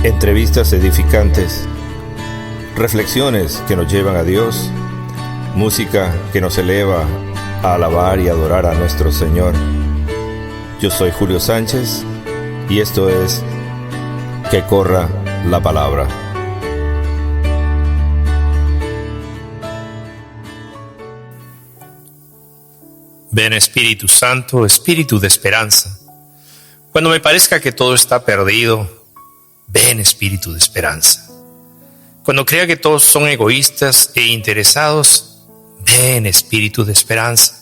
Entrevistas edificantes, reflexiones que nos llevan a Dios, música que nos eleva a alabar y adorar a nuestro Señor. Yo soy Julio Sánchez y esto es Que Corra la Palabra. Ven Espíritu Santo, Espíritu de esperanza. Cuando me parezca que todo está perdido, ven Espíritu de esperanza. Cuando crea que todos son egoístas e interesados, ven Espíritu de esperanza.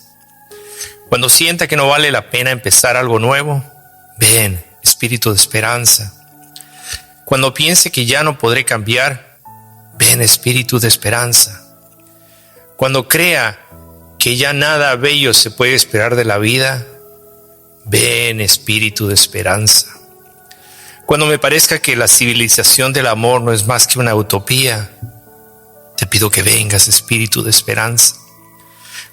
Cuando sienta que no vale la pena empezar algo nuevo, ven Espíritu de esperanza. Cuando piense que ya no podré cambiar, ven Espíritu de esperanza. Cuando crea que ya nada bello se puede esperar de la vida, ven Espíritu de esperanza. Cuando me parezca que la civilización del amor no es más que una utopía, te pido que vengas, Espíritu de esperanza.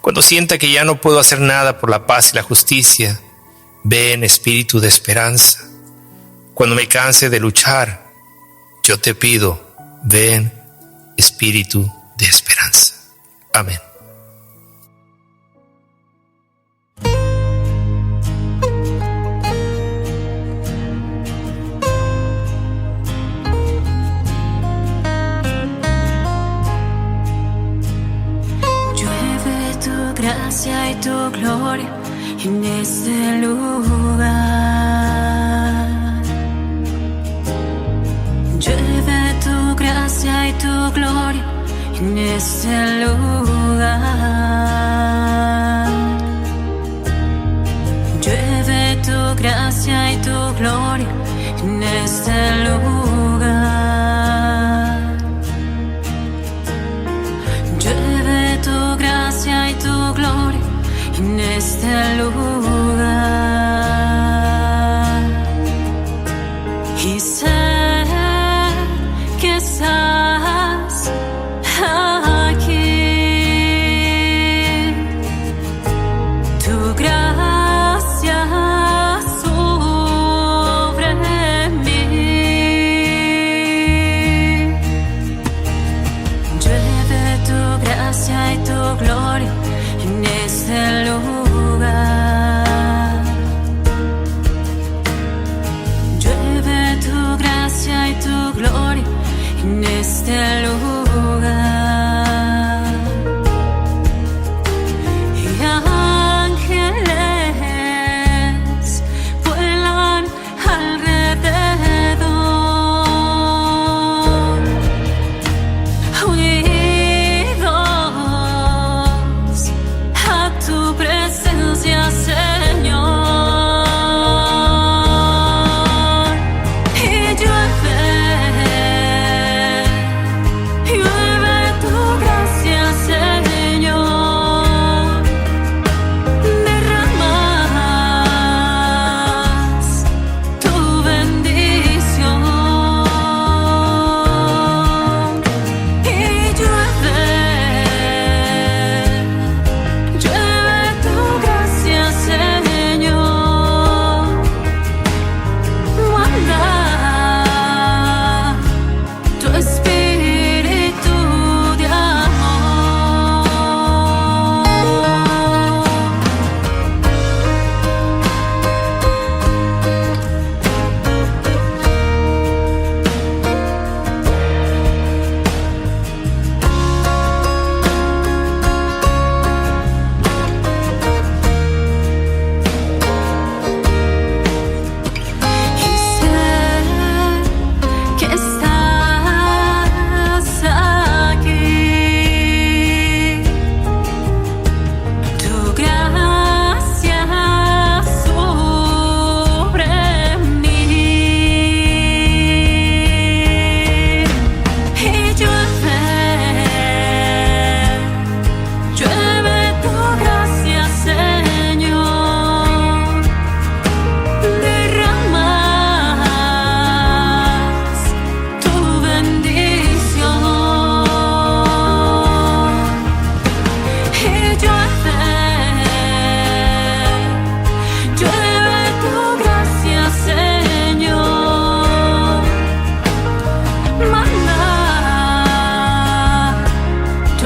Cuando sienta que ya no puedo hacer nada por la paz y la justicia, ven, Espíritu de esperanza. Cuando me canse de luchar, yo te pido, ven, Espíritu de esperanza. Amén. Gracia y tu gloria en este lugar. Llueve tu gracia y tu gloria en este lugar. Llueve tu gracia y tu gloria en este lugar. Llueve tu gracia y tu gloria en este lugar. Y sé que estás aquí. Tu gracia sobre mí. Llueve tu gracia y tu gloria en este lugar.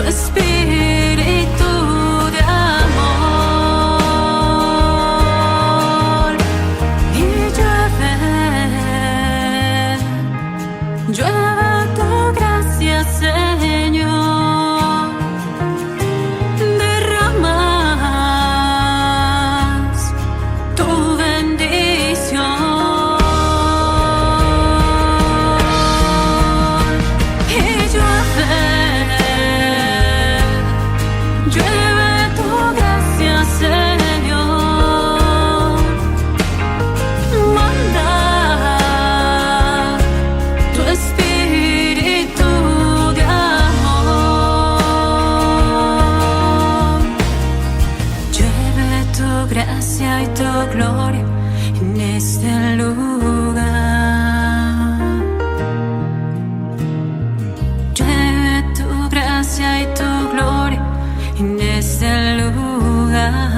tu espíritu de amor y llueve tu gracia, Señor, derramas tu bendición y llueve tu gracia, Señor, manda tu espíritu de amor, llueve tu gracia y tu gloria en este lugar, llueve tu gracia y tu gloria en este lugar.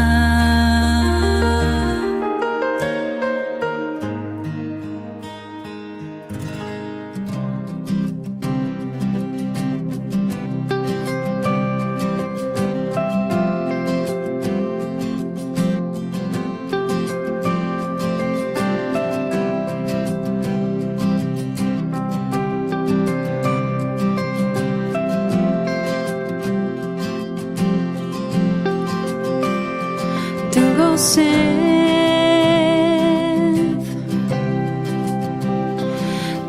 Tengo sed,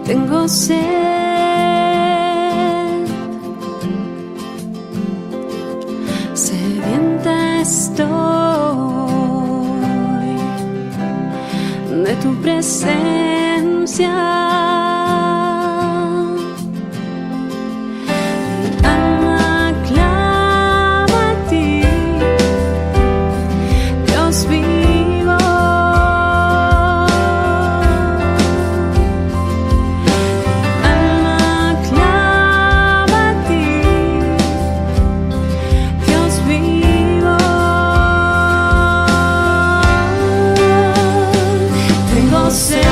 tengo sed, sedienta estoy de tu presencia. Tengo sed.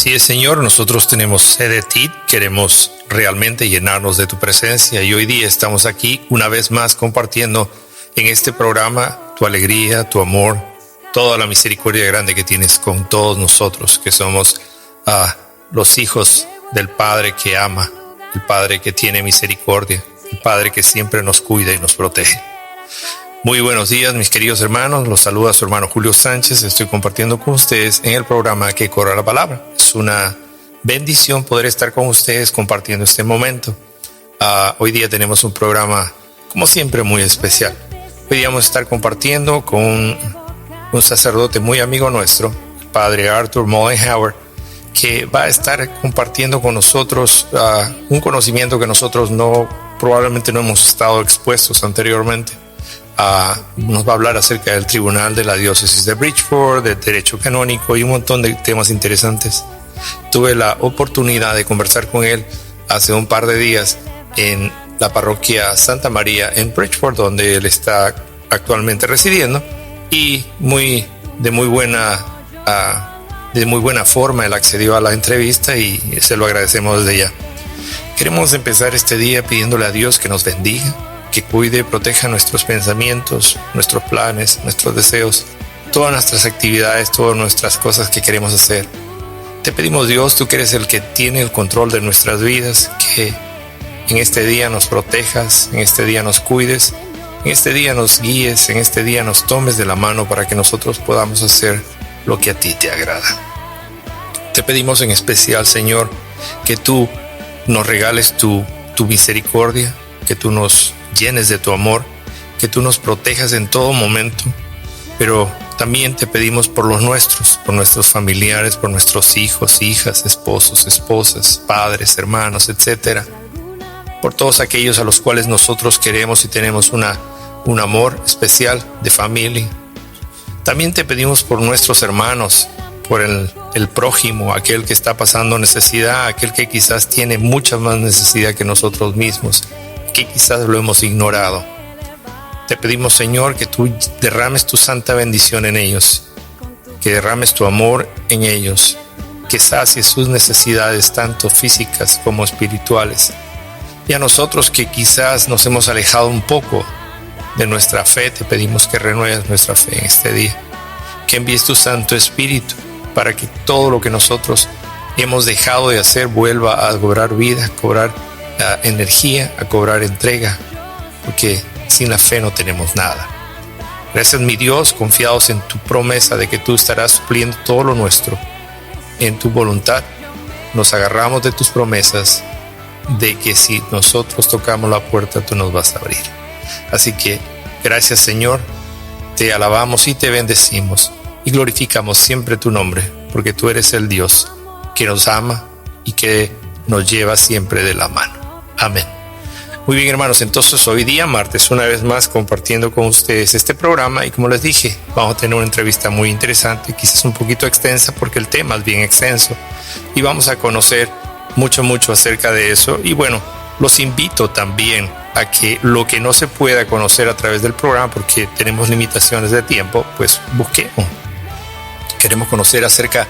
Así es, Señor, nosotros tenemos sed de ti, queremos realmente llenarnos de tu presencia y hoy día estamos aquí una vez más compartiendo en este programa tu alegría, tu amor, toda la misericordia grande que tienes con todos nosotros, que somos los hijos del Padre que ama, el Padre que tiene misericordia, el Padre que siempre nos cuida y nos protege. Muy buenos días, mis queridos hermanos. Los saluda su hermano Julio Sánchez. Estoy compartiendo con ustedes en el programa Que Corra la Palabra. Es una bendición poder estar con ustedes compartiendo este momento. Hoy día tenemos un programa, como siempre, muy especial. Hoy día vamos a estar compartiendo con un sacerdote muy amigo nuestro, el padre Arthur Mollenhauer, que va a estar compartiendo con nosotros un conocimiento que nosotros probablemente no hemos estado expuestos anteriormente. Nos va a hablar acerca del Tribunal de la Diócesis de Bridgeport, del derecho canónico y un montón de temas interesantes. Tuve la oportunidad de conversar con él hace un par de días en la parroquia Santa María en Bridgeport, donde él está actualmente residiendo, y de muy buena forma él accedió a la entrevista y se lo agradecemos desde ya. Queremos empezar este día pidiéndole a Dios que nos bendiga, que cuide y proteja nuestros pensamientos, nuestros planes, nuestros deseos, todas nuestras actividades, todas nuestras cosas que queremos hacer. Te pedimos, Dios, tú que eres el que tiene el control de nuestras vidas, que en este día nos protejas, en este día nos cuides, en este día nos guíes, en este día nos tomes de la mano para que nosotros podamos hacer lo que a ti te agrada. Te pedimos en especial, Señor, que tú nos regales tu misericordia, que tú nos llenes de tu amor, que tú nos protejas en todo momento, pero también te pedimos por los nuestros, por nuestros familiares, por nuestros hijos, hijas, esposos, esposas, padres, hermanos, etcétera, por todos aquellos a los cuales nosotros queremos y tenemos un amor especial de familia. También te pedimos por nuestros hermanos, por el prójimo, aquel que está pasando necesidad, aquel que quizás tiene mucha más necesidad que nosotros mismos, que quizás lo hemos ignorado. Te pedimos, Señor, que tú derrames tu santa bendición en ellos, que derrames tu amor en ellos, que sacies sus necesidades tanto físicas como espirituales. Y a nosotros que quizás nos hemos alejado un poco de nuestra fe, te pedimos que renueves nuestra fe en este día, que envíes tu Santo Espíritu para que todo lo que nosotros hemos dejado de hacer vuelva a cobrar vida, a cobrar energía, a cobrar entrega, porque sin la fe no tenemos nada. Gracias, mi Dios, confiados en tu promesa de que tú estarás supliendo todo lo nuestro en tu voluntad. Nos agarramos de tus promesas de que si nosotros tocamos la puerta, tú nos vas a abrir. Así que gracias, Señor, te alabamos y te bendecimos y glorificamos siempre tu nombre, porque tú eres el Dios que nos ama y que nos lleva siempre de la mano. Amén. Muy bien, hermanos, entonces hoy día, martes, una vez más compartiendo con ustedes este programa, y como les dije, vamos a tener una entrevista muy interesante, quizás un poquito extensa porque el tema es bien extenso, y vamos a conocer mucho acerca de eso. Y bueno, los invito también a que lo que no se pueda conocer a través del programa, porque tenemos limitaciones de tiempo, pues busquemos. Queremos conocer acerca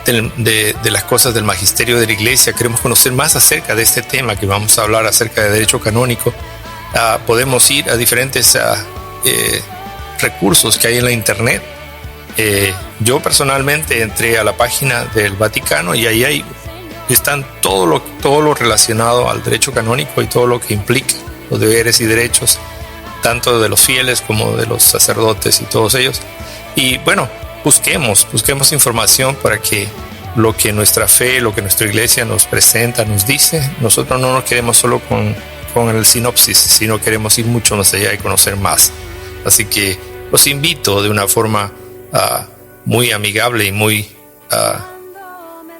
de las cosas del magisterio de la iglesia, queremos conocer más acerca de este tema que vamos a hablar acerca de derecho canónico. Podemos ir a diferentes recursos que hay en la internet. Yo personalmente entré a la página del Vaticano y ahí están todo lo relacionado al derecho canónico y todo lo que implica los deberes y derechos tanto de los fieles como de los sacerdotes y todos ellos. Y bueno, busquemos información para que lo que nuestra fe, lo que nuestra iglesia nos presenta, nos dice, nosotros no nos quedemos solo con el sinopsis, sino queremos ir mucho más allá y conocer más. Así que los invito de una forma muy amigable y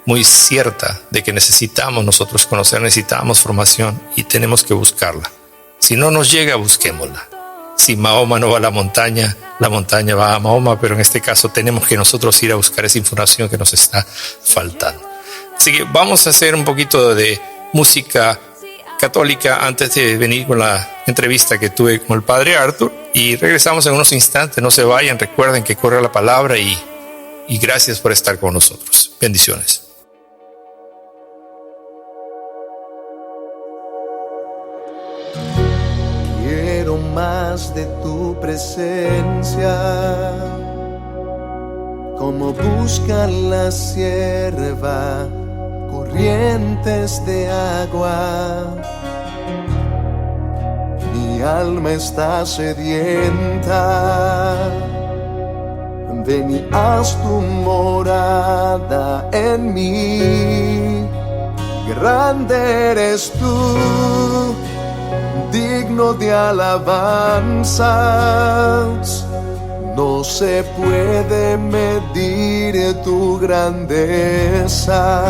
muy cierta de que necesitamos nosotros conocer, necesitamos formación y tenemos que buscarla. Si no nos llega, busquémosla. Si Mahoma no va a la montaña va a Mahoma, pero en este caso tenemos que nosotros ir a buscar esa información que nos está faltando. Así que vamos a hacer un poquito de música católica antes de venir con la entrevista que tuve con el padre Arthur, y regresamos en unos instantes. No se vayan, recuerden que corre la palabra y gracias por estar con nosotros. Bendiciones. más de tu presencia, como busca la sierva corrientes de agua. Mi alma está sedienta, ven y haz tu morada en mí. Grande eres tú, digno de alabanzas. No se puede medir tu grandeza.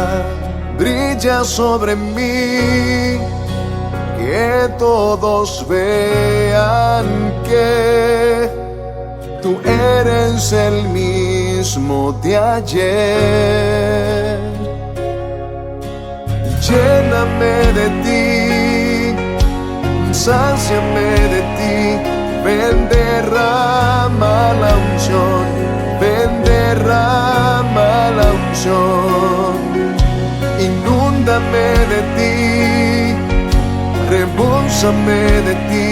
Brilla sobre mí, que todos vean que tú eres el mismo de ayer. Lléname de ti, sáciame de ti, ven derrama la unción, ven derrama la unción. Inúndame de ti, rebósame de ti,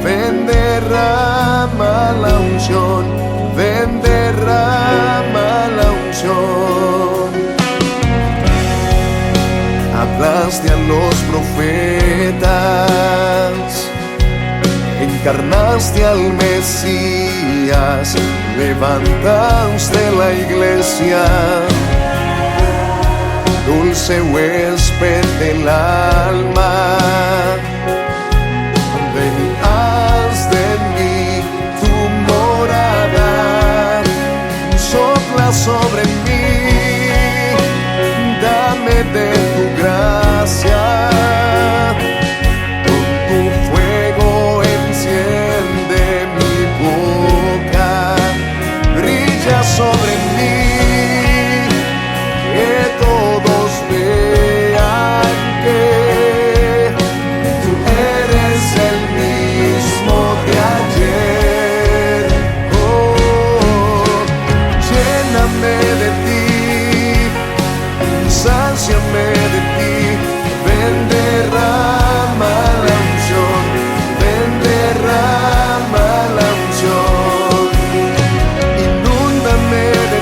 ven derrama la unción, ven derrama la unción. Hablaste a los profetas, encarnaste al Mesías, levantaste la iglesia, dulce huésped del alma. Ven y haz de mí tu morada, sopla sobre mí, dame de tu gracia, con tu fuego enciende mi boca, brilla sobre mí, que todos vean que tú eres el mismo de ayer. Oh, lléname de ti, sáciame de ti, ven derrama la unción, ven derrama la unción. Inúndame de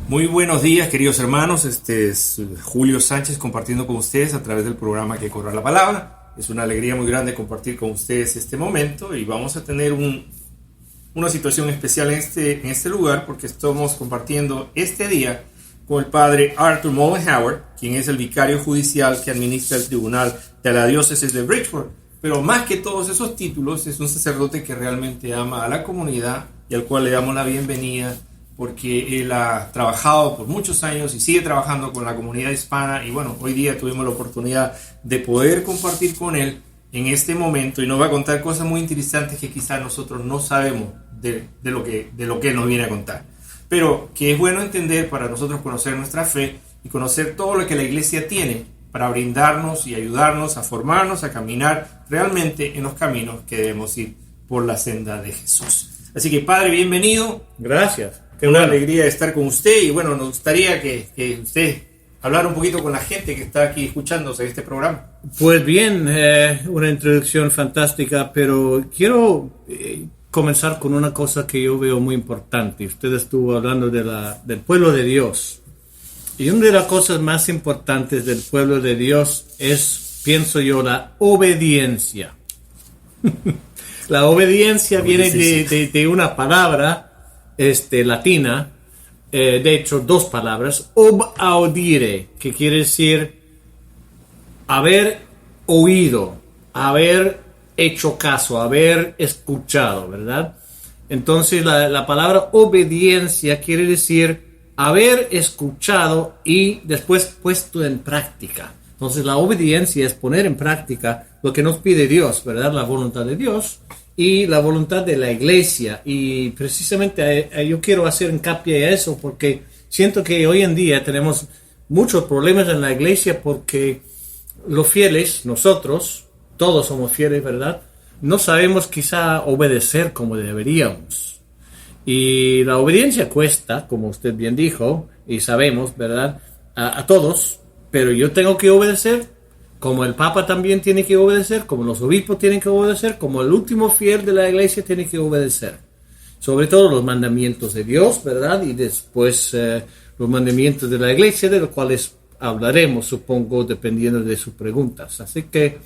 Muy buenos días, queridos hermanos. Este es Julio Sánchez compartiendo con ustedes a través del programa Que Corra la Palabra. Es una alegría muy grande compartir con ustedes este momento y vamos a tener una situación especial en este lugar porque estamos compartiendo este día con el padre Arthur Mollenhauer, quien es el vicario judicial que administra el tribunal de la diócesis de Bridgeport. Pero más que todos esos títulos, es un sacerdote que realmente ama a la comunidad y al cual le damos la bienvenida porque él ha trabajado por muchos años y sigue trabajando con la comunidad hispana y bueno, hoy día tuvimos la oportunidad de poder compartir con él en este momento y nos va a contar cosas muy interesantes que quizás nosotros no sabemos de lo que él nos viene a contar, pero que es bueno entender para nosotros conocer nuestra fe y conocer todo lo que la iglesia tiene para brindarnos y ayudarnos a formarnos, a caminar realmente en los caminos que debemos ir por la senda de Jesús. Así que padre, bienvenido. Gracias. Qué una alegría estar con usted y bueno, nos gustaría que usted hablara un poquito con la gente que está aquí escuchándose este programa. Pues bien, una introducción fantástica, pero quiero comenzar con una cosa que yo veo muy importante. Usted estuvo hablando del pueblo de Dios. Y una de las cosas más importantes del pueblo de Dios es, pienso yo, la obediencia. La obediencia viene de una palabra latina, de hecho dos palabras, ob audire, que quiere decir haber oído, haber hecho caso, haber escuchado, ¿verdad? Entonces la palabra obediencia quiere decir haber escuchado y después puesto en práctica. Entonces la obediencia es poner en práctica lo que nos pide Dios, ¿verdad? La voluntad de Dios y la voluntad de la iglesia. Y precisamente yo quiero hacer hincapié a eso porque siento que hoy en día tenemos muchos problemas en la iglesia porque los fieles, nosotros, todos somos fieles, ¿verdad? No sabemos quizá obedecer como deberíamos. Y la obediencia cuesta, como usted bien dijo, y sabemos, ¿verdad? A todos, pero yo tengo que obedecer. Como el Papa también tiene que obedecer, como los obispos tienen que obedecer, como el último fiel de la iglesia tiene que obedecer. Sobre todo los mandamientos de Dios, ¿verdad? Y después los mandamientos de la iglesia, de los cuales hablaremos, supongo, dependiendo de sus preguntas. Así que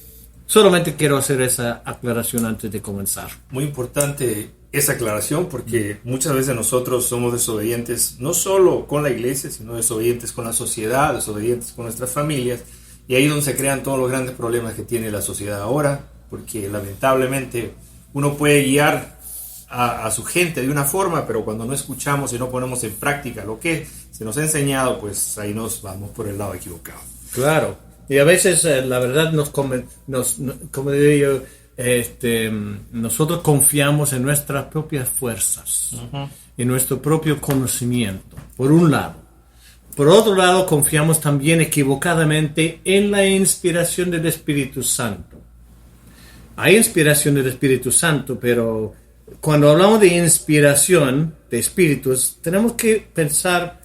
solamente quiero hacer esa aclaración antes de comenzar. Muy importante esa aclaración porque muchas veces nosotros somos desobedientes, no solo con la iglesia, sino desobedientes con la sociedad, desobedientes con nuestras familias. Y ahí es donde se crean todos los grandes problemas que tiene la sociedad ahora, porque lamentablemente uno puede guiar a su gente de una forma, pero cuando no escuchamos y no ponemos en práctica lo que se nos ha enseñado, pues ahí nos vamos por el lado equivocado. Claro, y a veces la verdad como digo yo, nosotros confiamos en nuestras propias fuerzas, en nuestro propio conocimiento, por un lado. Por otro lado, confiamos también equivocadamente en la inspiración del Espíritu Santo. Hay inspiración del Espíritu Santo, pero cuando hablamos de inspiración de espíritus, tenemos que pensar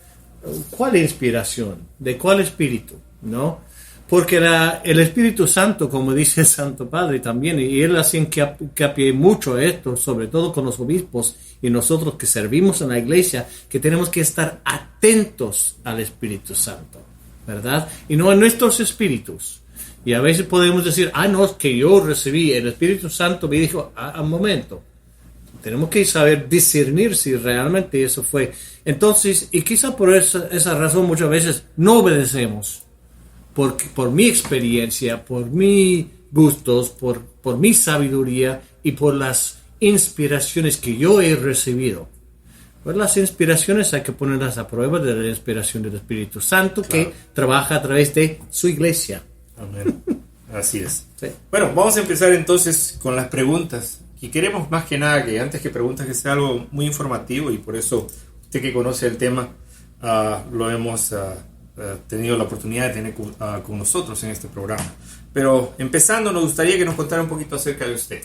¿cuál inspiración? ¿De cuál espíritu? ¿No? Porque el Espíritu Santo, como dice el Santo Padre también, y él hace hincapié mucho a esto, sobre todo con los obispos y nosotros que servimos en la iglesia, que tenemos que estar atentos al Espíritu Santo, ¿verdad? Y no a nuestros espíritus. Y a veces podemos decir, no, es que yo recibí, el Espíritu Santo me dijo, un momento. Tenemos que saber discernir si realmente eso fue. Entonces, y quizá por esa razón muchas veces no obedecemos. Por mi experiencia, por mis gustos, por mi sabiduría y por las inspiraciones que yo he recibido. Pues las inspiraciones hay que ponerlas a prueba de la inspiración del Espíritu Santo, claro, que trabaja a través de su iglesia. Amén. Así es. Sí. Bueno, vamos a empezar entonces con las preguntas. Y queremos más que nada que antes que preguntas que sea algo muy informativo y por eso usted que conoce el tema lo hemos tenido la oportunidad de tener con nosotros en este programa. Pero empezando, nos gustaría que nos contara un poquito acerca de usted.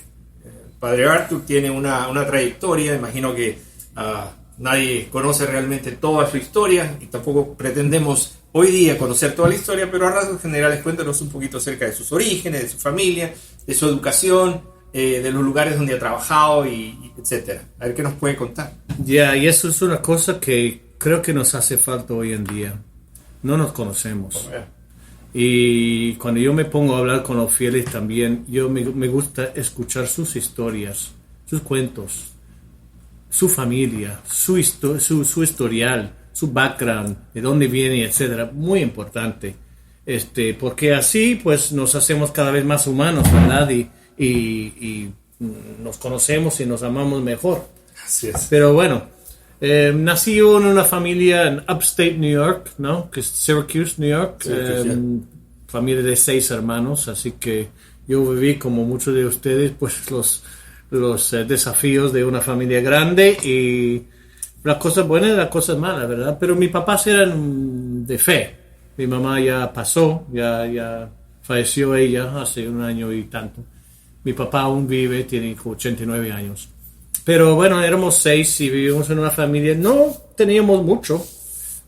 Padre Arthur tiene una trayectoria, imagino que nadie conoce realmente toda su historia y tampoco pretendemos hoy día conocer toda la historia, pero a rasgos generales cuéntanos un poquito acerca de sus orígenes, de su familia, de su educación, de los lugares donde ha trabajado y etcétera. A ver qué nos puede contar. Y eso es una cosa que creo que nos hace falta hoy en día. No nos conocemos. Y cuando yo me pongo a hablar con los fieles también, me gusta escuchar sus historias, sus cuentos, su familia, su historial, su background, de dónde viene, etcétera. Muy importante. Porque así pues nos hacemos cada vez más humanos, ¿verdad? Y nos conocemos y nos amamos mejor. Así es. Pero bueno, nací yo en una familia en Upstate New York, ¿no? Que es Syracuse, New York. Familia de 6 hermanos, así que yo viví, como muchos de ustedes, pues los desafíos de una familia grande y las cosas buenas y las cosas malas, ¿verdad? Pero mis papás eran de fe. Mi mamá ya pasó, ya falleció ella hace 1 año y tanto. Mi papá aún vive, tiene 89 años. Pero bueno, éramos 6 y vivimos en una familia. No teníamos mucho.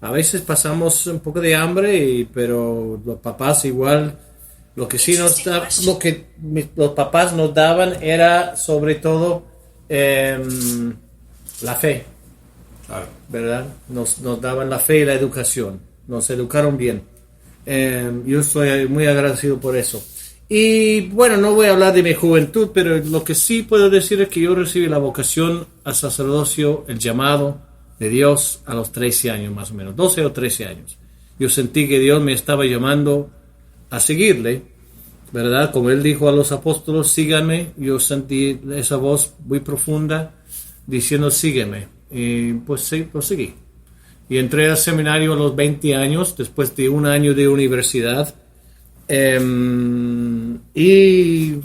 A veces pasamos un poco de hambre, pero los papás igual. Lo que sí los papás nos daban era sobre todo la fe, ¿verdad? Nos daban la fe y la educación. Nos educaron bien. Yo estoy muy agradecido por eso. Y bueno, no voy a hablar de mi juventud, pero lo que sí puedo decir es que yo recibí la vocación al sacerdocio, el llamado de Dios a los 13 años más o menos, 12 o 13 años. Yo sentí que Dios me estaba llamando a seguirle, ¿verdad? Como Él dijo a los apóstoles, síganme. Yo sentí esa voz muy profunda diciendo, sígueme. Y pues seguí. Y entré al seminario a los 20 años, después de 1 año de universidad. Y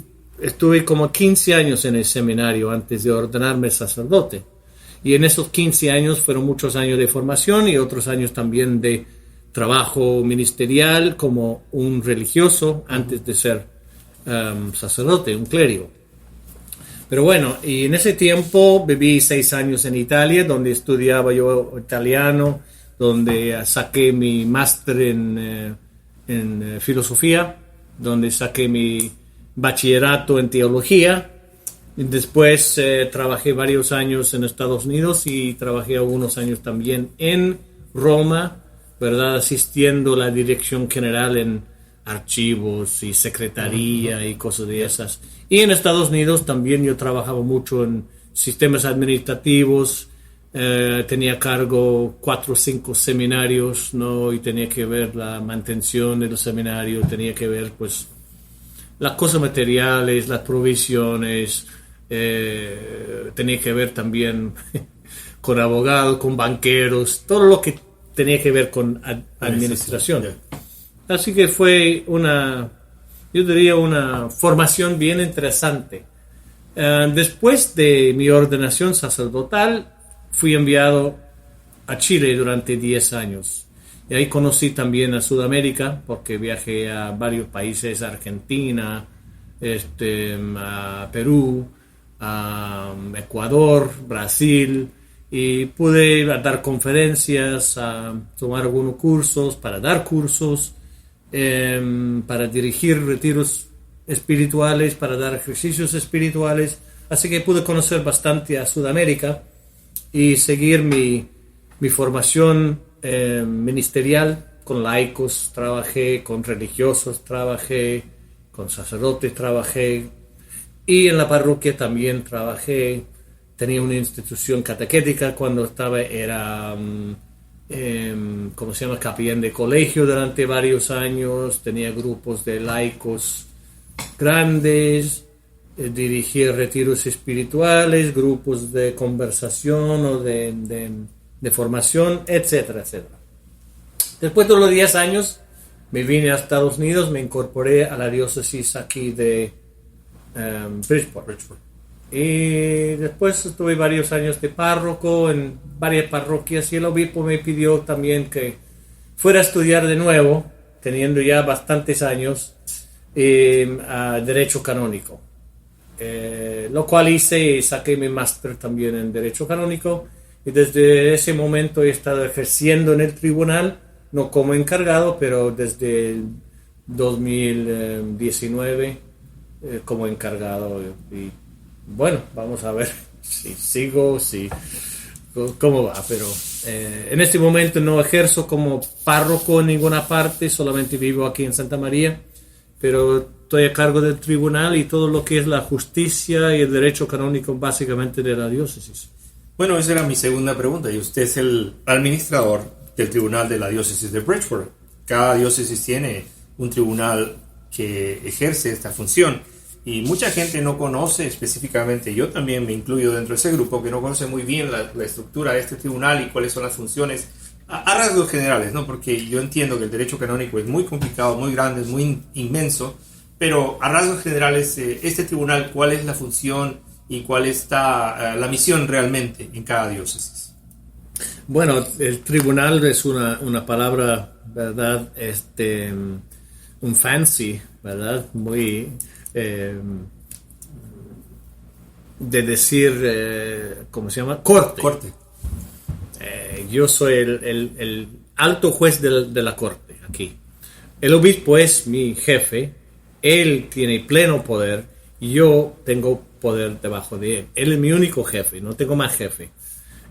estuve como 15 años en el seminario antes de ordenarme sacerdote. Y en esos 15 años fueron muchos años de formación y otros años también de trabajo ministerial como un religioso antes de ser sacerdote, un clérigo. Pero bueno, y en ese tiempo viví 6 años en Italia, donde estudiaba yo italiano, donde saqué mi máster en filosofía, donde saqué mi bachillerato en teología. Después trabajé varios años en Estados Unidos y trabajé algunos años también en Roma, ¿verdad? Asistiendo a la dirección general en archivos y secretaría y cosas de esas. Y en Estados Unidos también yo trabajaba mucho en sistemas administrativos, tenía a cargo 4 o 5 seminarios, ¿no? Y tenía que ver la mantención del seminario, tenía que ver pues las cosas materiales, las provisiones, tenía que ver también con abogados, con banqueros, todo lo que tenía que ver con administración. Así que fue yo diría una formación bien interesante. Después de mi ordenación sacerdotal, fui enviado a Chile durante 10 años. Y ahí conocí también a Sudamérica, porque viajé a varios países, a Argentina, a Perú, a Ecuador, Brasil, y pude dar conferencias, a tomar algunos cursos, para dar cursos, para dirigir retiros espirituales, para dar ejercicios espirituales. Así que pude conocer bastante a Sudamérica y seguir mi formación ministerial con laicos. Trabajé con religiosos, trabajé con sacerdotes, trabajé, y en la parroquia también trabajé. Tenía una institución catequética cuando era ¿cómo se llama? Capellán de colegio durante varios años. Tenía grupos de laicos grandes, dirigí retiros espirituales, grupos de conversación o de formación, etcétera, etcétera. Después de los 10 años me vine a Estados Unidos, me incorporé a la diócesis aquí de Bridgeport. Y después estuve varios años de párroco en varias parroquias y el obispo me pidió también que fuera a estudiar de nuevo, teniendo ya bastantes años, a Derecho Canónico. Lo cual hice y saqué mi máster también en Derecho Canónico, y desde ese momento he estado ejerciendo en el tribunal, no como encargado, pero desde el 2019 como encargado. Y bueno, vamos a ver si sigo, cómo va, pero en este momento no ejerzo como párroco en ninguna parte, solamente vivo aquí en Santa María, pero estoy a cargo del tribunal y todo lo que es la justicia y el derecho canónico básicamente de la diócesis. Bueno, esa era mi segunda pregunta, y usted es el administrador del tribunal de la diócesis de Bridgeport. Cada diócesis tiene un tribunal que ejerce esta función, y mucha gente no conoce específicamente, yo también me incluyo dentro de ese grupo, que no conoce muy bien la estructura de este tribunal y cuáles son las funciones a rasgos generales, ¿no? Porque yo entiendo que el derecho canónico es muy complicado, muy grande, es muy inmenso, pero a rasgos generales, este tribunal, ¿cuál es la función y cuál está la misión realmente en cada diócesis? Bueno, el tribunal es una palabra, ¿verdad? Un fancy, ¿verdad? Muy de decir, ¿cómo se llama? Corte. Yo soy el alto juez de la corte aquí. El obispo es mi jefe, él tiene pleno poder y yo tengo poder debajo de él. Él es mi único jefe, no tengo más jefe.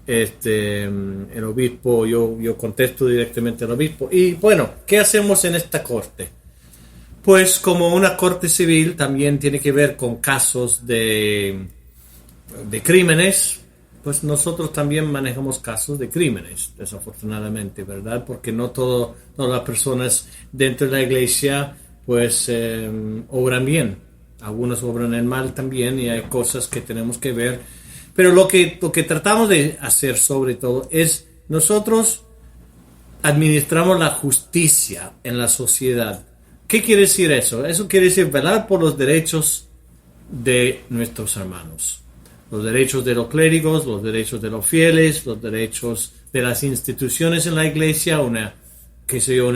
El obispo, yo contesto directamente al obispo. Y bueno, ¿qué hacemos en esta corte? Pues como una corte civil también tiene que ver con casos de crímenes, pues nosotros también manejamos casos de crímenes, desafortunadamente, ¿verdad? Porque no todas las personas dentro de la iglesia pues obran bien. Algunos obran el mal también y hay cosas que tenemos que ver. Pero lo que tratamos de hacer sobre todo es nosotros administramos la justicia en la sociedad. ¿Qué quiere decir eso? Eso quiere decir velar por los derechos de nuestros hermanos. Los derechos de los clérigos, los derechos de los fieles, los derechos de las instituciones en la iglesia, una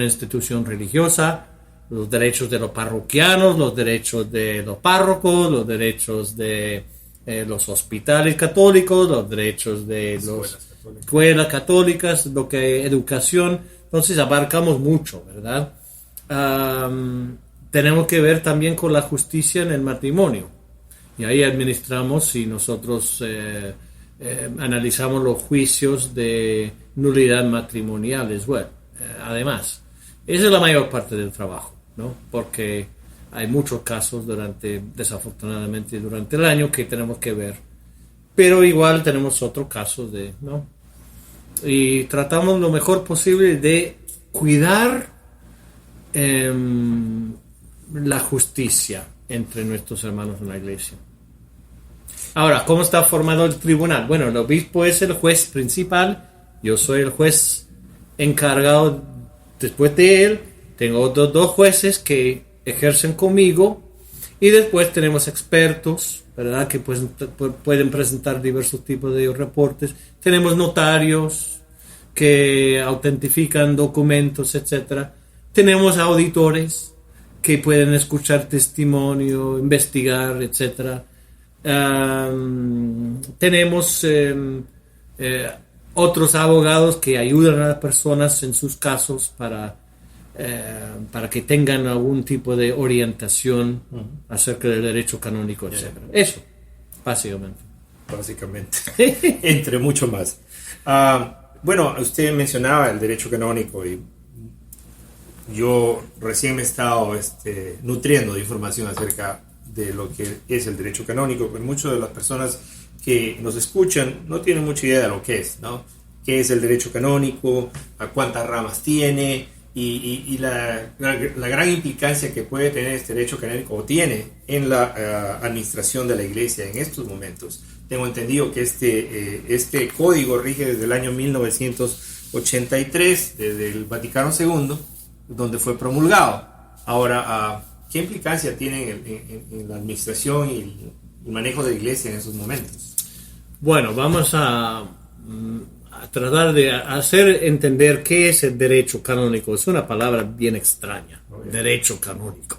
institución religiosa, los derechos de los parroquianos, los derechos de los párrocos, los derechos de los hospitales católicos, los derechos de las escuelas católicas, lo que educación. Entonces abarcamos mucho, ¿verdad? Tenemos que ver también con la justicia en el matrimonio. Y ahí administramos y nosotros analizamos los juicios de nulidad matrimoniales. Bueno, además, esa es la mayor parte del trabajo, ¿no? Porque hay muchos casos desafortunadamente durante el año que tenemos que ver. Pero igual tenemos otros casos ¿no? Y tratamos lo mejor posible de cuidar la justicia entre nuestros hermanos en la iglesia. Ahora, ¿cómo está formado el tribunal? Bueno, el obispo es el juez principal, yo soy el juez encargado después de él, tengo otros dos jueces que ejercen conmigo y después tenemos expertos, ¿verdad? Que pueden presentar diversos tipos de reportes, tenemos notarios que autentifican documentos, etcétera. Tenemos auditores que pueden escuchar testimonio, investigar, etc. Tenemos otros abogados que ayudan a las personas en sus casos para que tengan algún tipo de orientación acerca del derecho canónico, etc. Eso, básicamente. Entre mucho más. Bueno, usted mencionaba el derecho canónico y yo recién me he estado nutriendo de información acerca de lo que es el derecho canónico, pero muchas de las personas que nos escuchan no tienen mucha idea de lo que es, ¿no? ¿Qué es el derecho canónico? ¿A cuántas ramas tiene? Y la gran implicancia que puede tener este derecho canónico o tiene en la administración de la iglesia en estos momentos. Tengo entendido que este código rige desde el año 1983, desde el Vaticano II, donde fue promulgado. Ahora, ¿qué implicancia tiene en la administración y el manejo de la iglesia en esos momentos? Bueno, vamos a tratar de hacer entender qué es el derecho canónico. Es una palabra bien extraña, derecho canónico.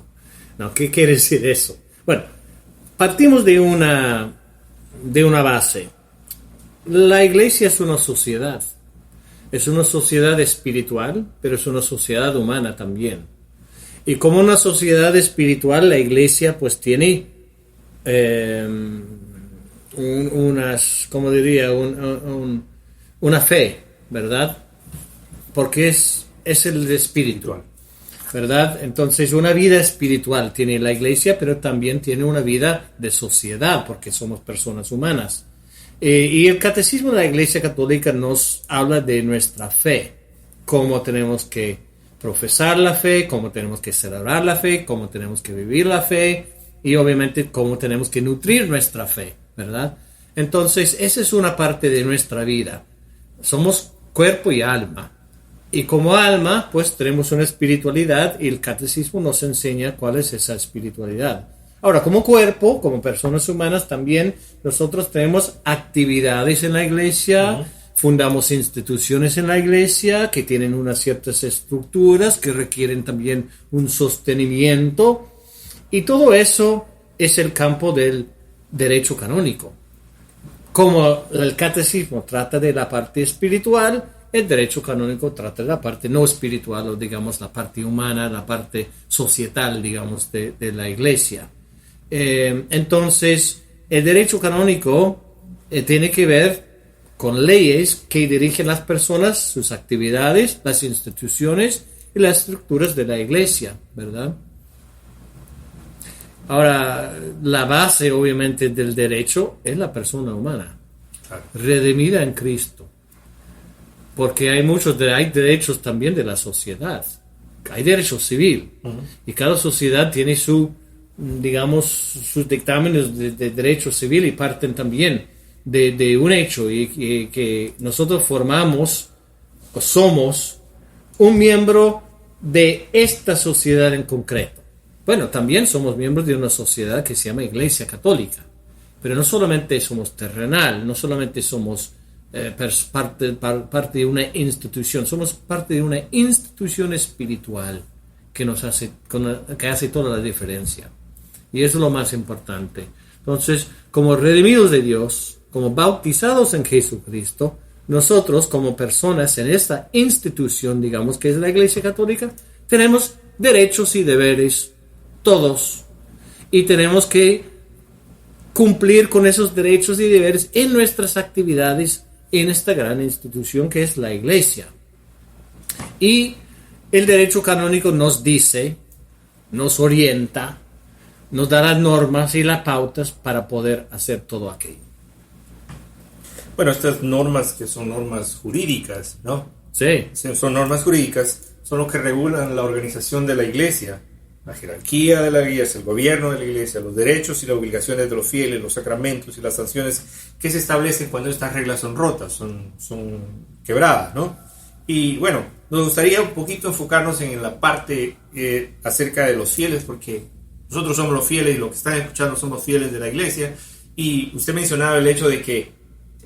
¿No? ¿Qué quiere decir eso? Bueno, partimos de una base. La iglesia es una sociedad. Es una sociedad espiritual, pero es una sociedad humana también. Y como una sociedad espiritual, la iglesia pues tiene una fe, ¿verdad? Porque es el espíritu, ¿verdad? Entonces una vida espiritual tiene la iglesia, pero también tiene una vida de sociedad, porque somos personas humanas. Y el catecismo de la Iglesia Católica nos habla de nuestra fe, cómo tenemos que profesar la fe, cómo tenemos que celebrar la fe, cómo tenemos que vivir la fe y obviamente cómo tenemos que nutrir nuestra fe, ¿verdad? Entonces, esa es una parte de nuestra vida. Somos cuerpo y alma. Y como alma, pues tenemos una espiritualidad y el catecismo nos enseña cuál es esa espiritualidad. Ahora, como cuerpo, como personas humanas, también nosotros tenemos actividades en la iglesia, fundamos instituciones en la iglesia que tienen unas ciertas estructuras que requieren también un sostenimiento, y todo eso es el campo del derecho canónico. Como el catecismo trata de la parte espiritual, el derecho canónico trata de la parte no espiritual, o digamos la parte humana, la parte societal, digamos, de la iglesia. Entonces, el derecho canónico tiene que ver con leyes que dirigen las personas, sus actividades, las instituciones y las estructuras de la iglesia, ¿verdad? Ahora, la base, obviamente, del derecho es la persona humana, redimida en Cristo. Porque hay hay derechos también de la sociedad. Hay derecho civil. Y cada sociedad tiene sus dictámenes de derecho civil y parten también de un hecho y que nosotros formamos o somos un miembro de esta sociedad en concreto. Bueno, también somos miembros de una sociedad que se llama Iglesia Católica, pero no solamente somos terrenal, no solamente somos parte de una institución, somos parte de una institución espiritual que hace toda la diferencia. Y eso es lo más importante. Entonces, como redimidos de Dios, como bautizados en Jesucristo, nosotros como personas en esta institución, digamos que es la Iglesia Católica, tenemos derechos y deberes, todos. Y tenemos que cumplir con esos derechos y deberes en nuestras actividades en esta gran institución que es la Iglesia. Y el derecho canónico nos dice, nos orienta, nos da las normas y las pautas para poder hacer todo aquello. Bueno, estas normas que son normas jurídicas, ¿no? Sí. Son normas jurídicas, son lo que regulan la organización de la iglesia, la jerarquía de la iglesia, el gobierno de la iglesia, los derechos y las obligaciones de los fieles, los sacramentos y las sanciones que se establecen cuando estas reglas son rotas, son quebradas, ¿no? Y bueno, nos gustaría un poquito enfocarnos en la parte acerca de los fieles, porque nosotros somos los fieles y los que están escuchando somos fieles de la iglesia. Y usted mencionaba el hecho de que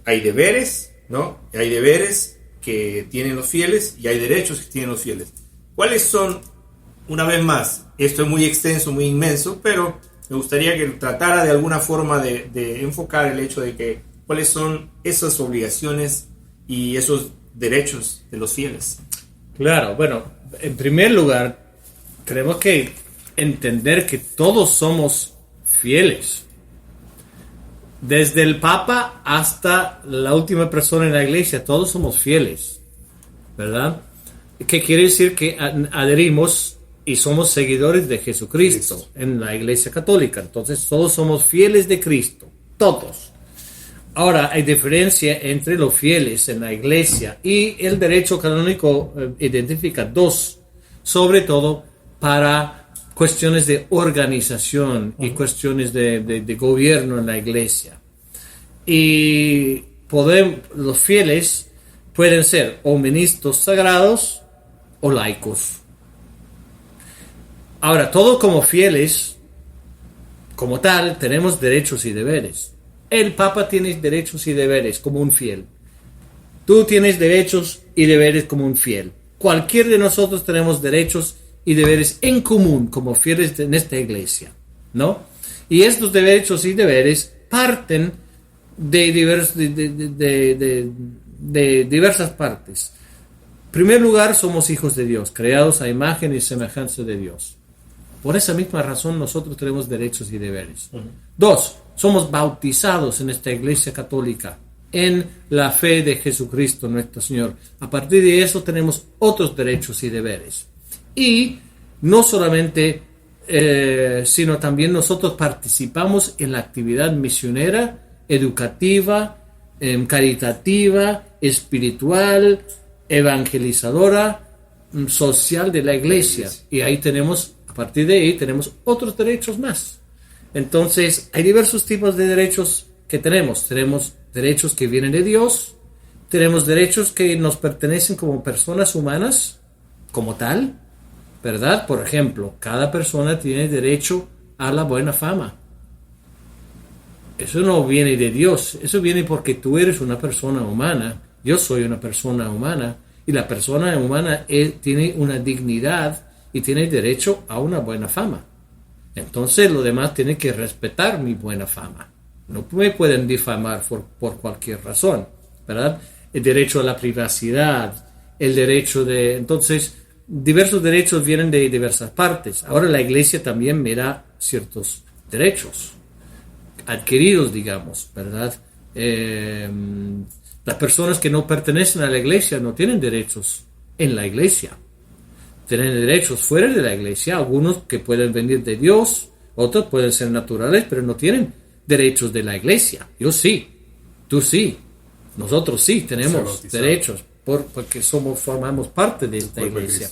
hay deberes, ¿no? Hay deberes que tienen los fieles y hay derechos que tienen los fieles. ¿Cuáles son, una vez más, esto es muy extenso, muy inmenso, pero me gustaría que tratara de alguna forma de enfocar el hecho de que cuáles son esas obligaciones y esos derechos de los fieles? Claro, bueno, en primer lugar, tenemos que entender que todos somos fieles. Desde el Papa hasta la última persona en la iglesia, todos somos fieles, ¿verdad? ¿Qué quiere decir? Que adherimos y somos seguidores de Jesucristo en la Iglesia Católica. Entonces, todos somos fieles de Cristo, todos. Ahora, hay diferencia entre los fieles en la iglesia y el derecho canónico identifica dos, sobre todo para cuestiones de organización y cuestiones de gobierno en la iglesia. Y los fieles pueden ser o ministros sagrados o laicos. Ahora, todos como fieles, como tal, tenemos derechos y deberes. El Papa tiene derechos y deberes como un fiel. Tú tienes derechos y deberes como un fiel. Cualquier de nosotros tenemos derechos y deberes en común como fieles en esta iglesia, ¿no? Y estos derechos y deberes parten de diversas partes. En primer lugar, somos hijos de Dios, creados a imagen y semejanza de Dios. Por esa misma razón nosotros tenemos derechos y deberes. Dos, somos bautizados en esta iglesia católica en la fe de Jesucristo nuestro Señor. A partir de eso tenemos otros derechos y deberes. Y no solamente, sino también nosotros participamos en la actividad misionera, educativa, caritativa, espiritual, evangelizadora, social de la iglesia. Y ahí tenemos, a partir de ahí, tenemos otros derechos más. Entonces, hay diversos tipos de derechos que tenemos. Tenemos derechos que vienen de Dios, tenemos derechos que nos pertenecen como personas humanas, como tal, ¿verdad? Por ejemplo, cada persona tiene derecho a la buena fama. Eso no viene de Dios, eso viene porque tú eres una persona humana, yo soy una persona humana, y la persona humana tiene una dignidad y tiene derecho a una buena fama. Entonces los demás tienen que respetar mi buena fama. No me pueden difamar por cualquier razón, ¿verdad? El derecho a la privacidad, el derecho de... Entonces, diversos derechos vienen de diversas partes. Ahora la iglesia también me da ciertos derechos adquiridos, digamos, ¿verdad? Las personas que no pertenecen a la iglesia no tienen derechos en la iglesia. Tienen derechos fuera de la iglesia, algunos que pueden venir de Dios, otros pueden ser naturales, pero no tienen derechos de la iglesia. Yo sí, tú sí, nosotros sí tenemos derechos porque formamos parte de esta iglesia.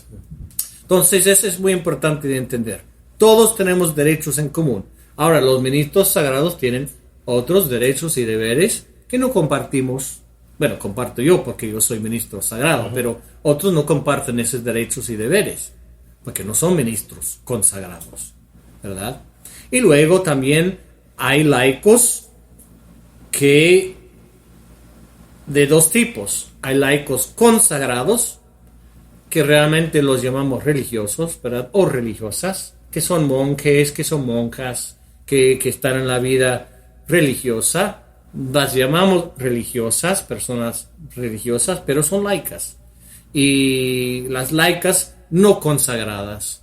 Entonces eso es muy importante de entender. Todos tenemos derechos en común. Ahora los ministros sagrados tienen otros derechos y deberes que no compartimos. Bueno, comparto yo porque yo soy ministro sagrado, pero otros no comparten esos derechos y deberes porque no son ministros consagrados, ¿verdad? Y luego también hay laicos que de dos tipos. Hay laicos consagrados, que realmente los llamamos religiosos, ¿verdad? O religiosas, que son monjes, que son monjas, que están en la vida religiosa. Las llamamos religiosas, personas religiosas, pero son laicas. Y las laicas no consagradas.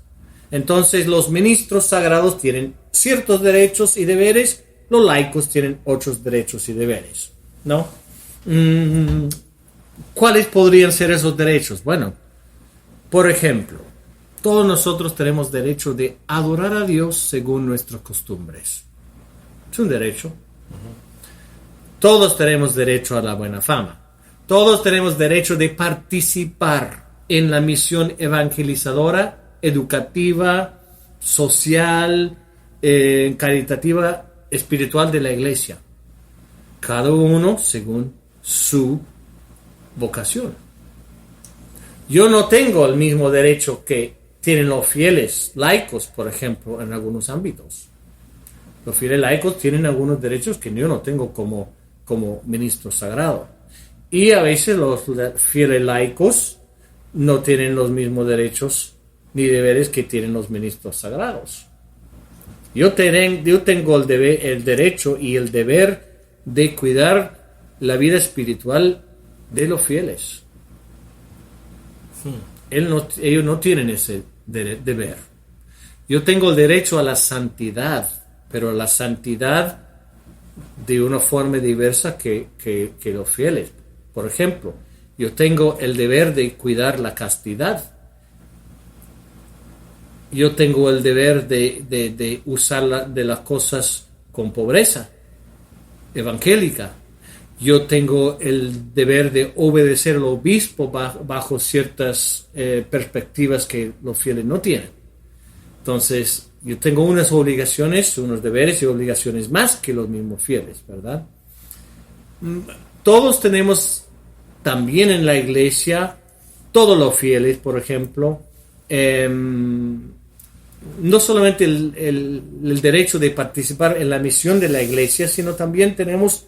Entonces los ministros sagrados tienen ciertos derechos y deberes, los laicos tienen otros derechos y deberes, ¿no? ¿Cuáles podrían ser esos derechos? Bueno, por ejemplo, todos nosotros tenemos derecho de adorar a Dios según nuestras costumbres. Es un derecho. Todos tenemos derecho a la buena fama. Todos tenemos derecho de participar en la misión evangelizadora, educativa, social, caritativa, espiritual de la iglesia. Cada uno según su vocación. Yo no tengo el mismo derecho que tienen los fieles laicos, por ejemplo, en algunos ámbitos. Los fieles laicos tienen algunos derechos que yo no tengo como ministro sagrado. Y a veces los fieles laicos no tienen los mismos derechos ni deberes que tienen los ministros sagrados. Yo tengo el derecho y el deber de cuidar la vida espiritual de los fieles. Ellos no tienen ese deber. Yo tengo el derecho a la santidad, pero la santidad de una forma diversa que los fieles. Por ejemplo, yo tengo el deber de cuidar la castidad. Yo tengo el deber de usar de las cosas con pobreza evangélica. Yo tengo el deber de obedecer al obispo bajo ciertas perspectivas que los fieles no tienen. Entonces, yo tengo unas obligaciones, unos deberes y obligaciones más que los mismos fieles, ¿verdad? Todos tenemos también en la iglesia, todos los fieles, por ejemplo, no solamente el derecho de participar en la misión de la iglesia, sino también tenemos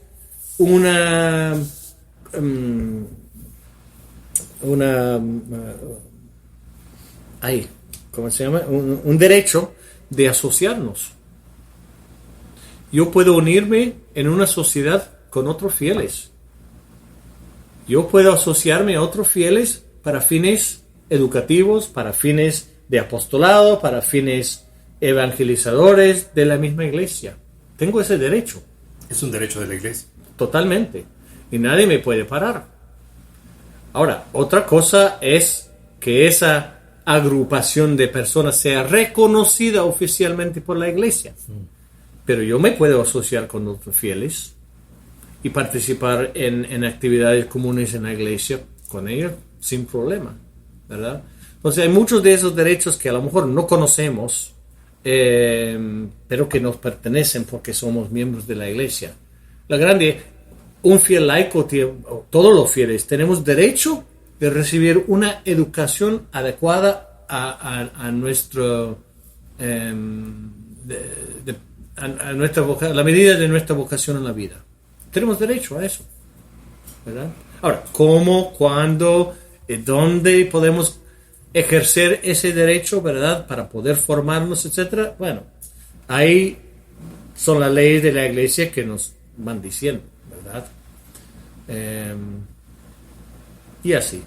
¿cómo se llama? Un derecho de asociarnos. Yo puedo unirme en una sociedad con otros fieles. Yo puedo asociarme a otros fieles para fines educativos, para fines de apostolado, para fines evangelizadores de la misma iglesia. Tengo ese derecho. Es un derecho de la iglesia. Totalmente. y nadie me puede parar. Ahora, otra cosa es que esa agrupación de personas sea reconocida oficialmente por la iglesia. Pero yo me puedo asociar con otros fieles y participar en actividades comunes en la iglesia con ellos sin problema, ¿verdad? Entonces hay muchos de esos derechos que a lo mejor no conocemos, pero que nos pertenecen porque somos miembros de la iglesia. Un fiel laico, todos los fieles, tenemos derecho de recibir una educación adecuada a nuestro a la medida de nuestra vocación en la vida. Tenemos derecho a eso, ¿verdad? Ahora, ¿cómo, cuándo, dónde podemos ejercer ese derecho, ¿verdad? Para poder formarnos, etcétera. Bueno, ahí son las leyes de la iglesia que nos van diciendo, ¿verdad? Y así.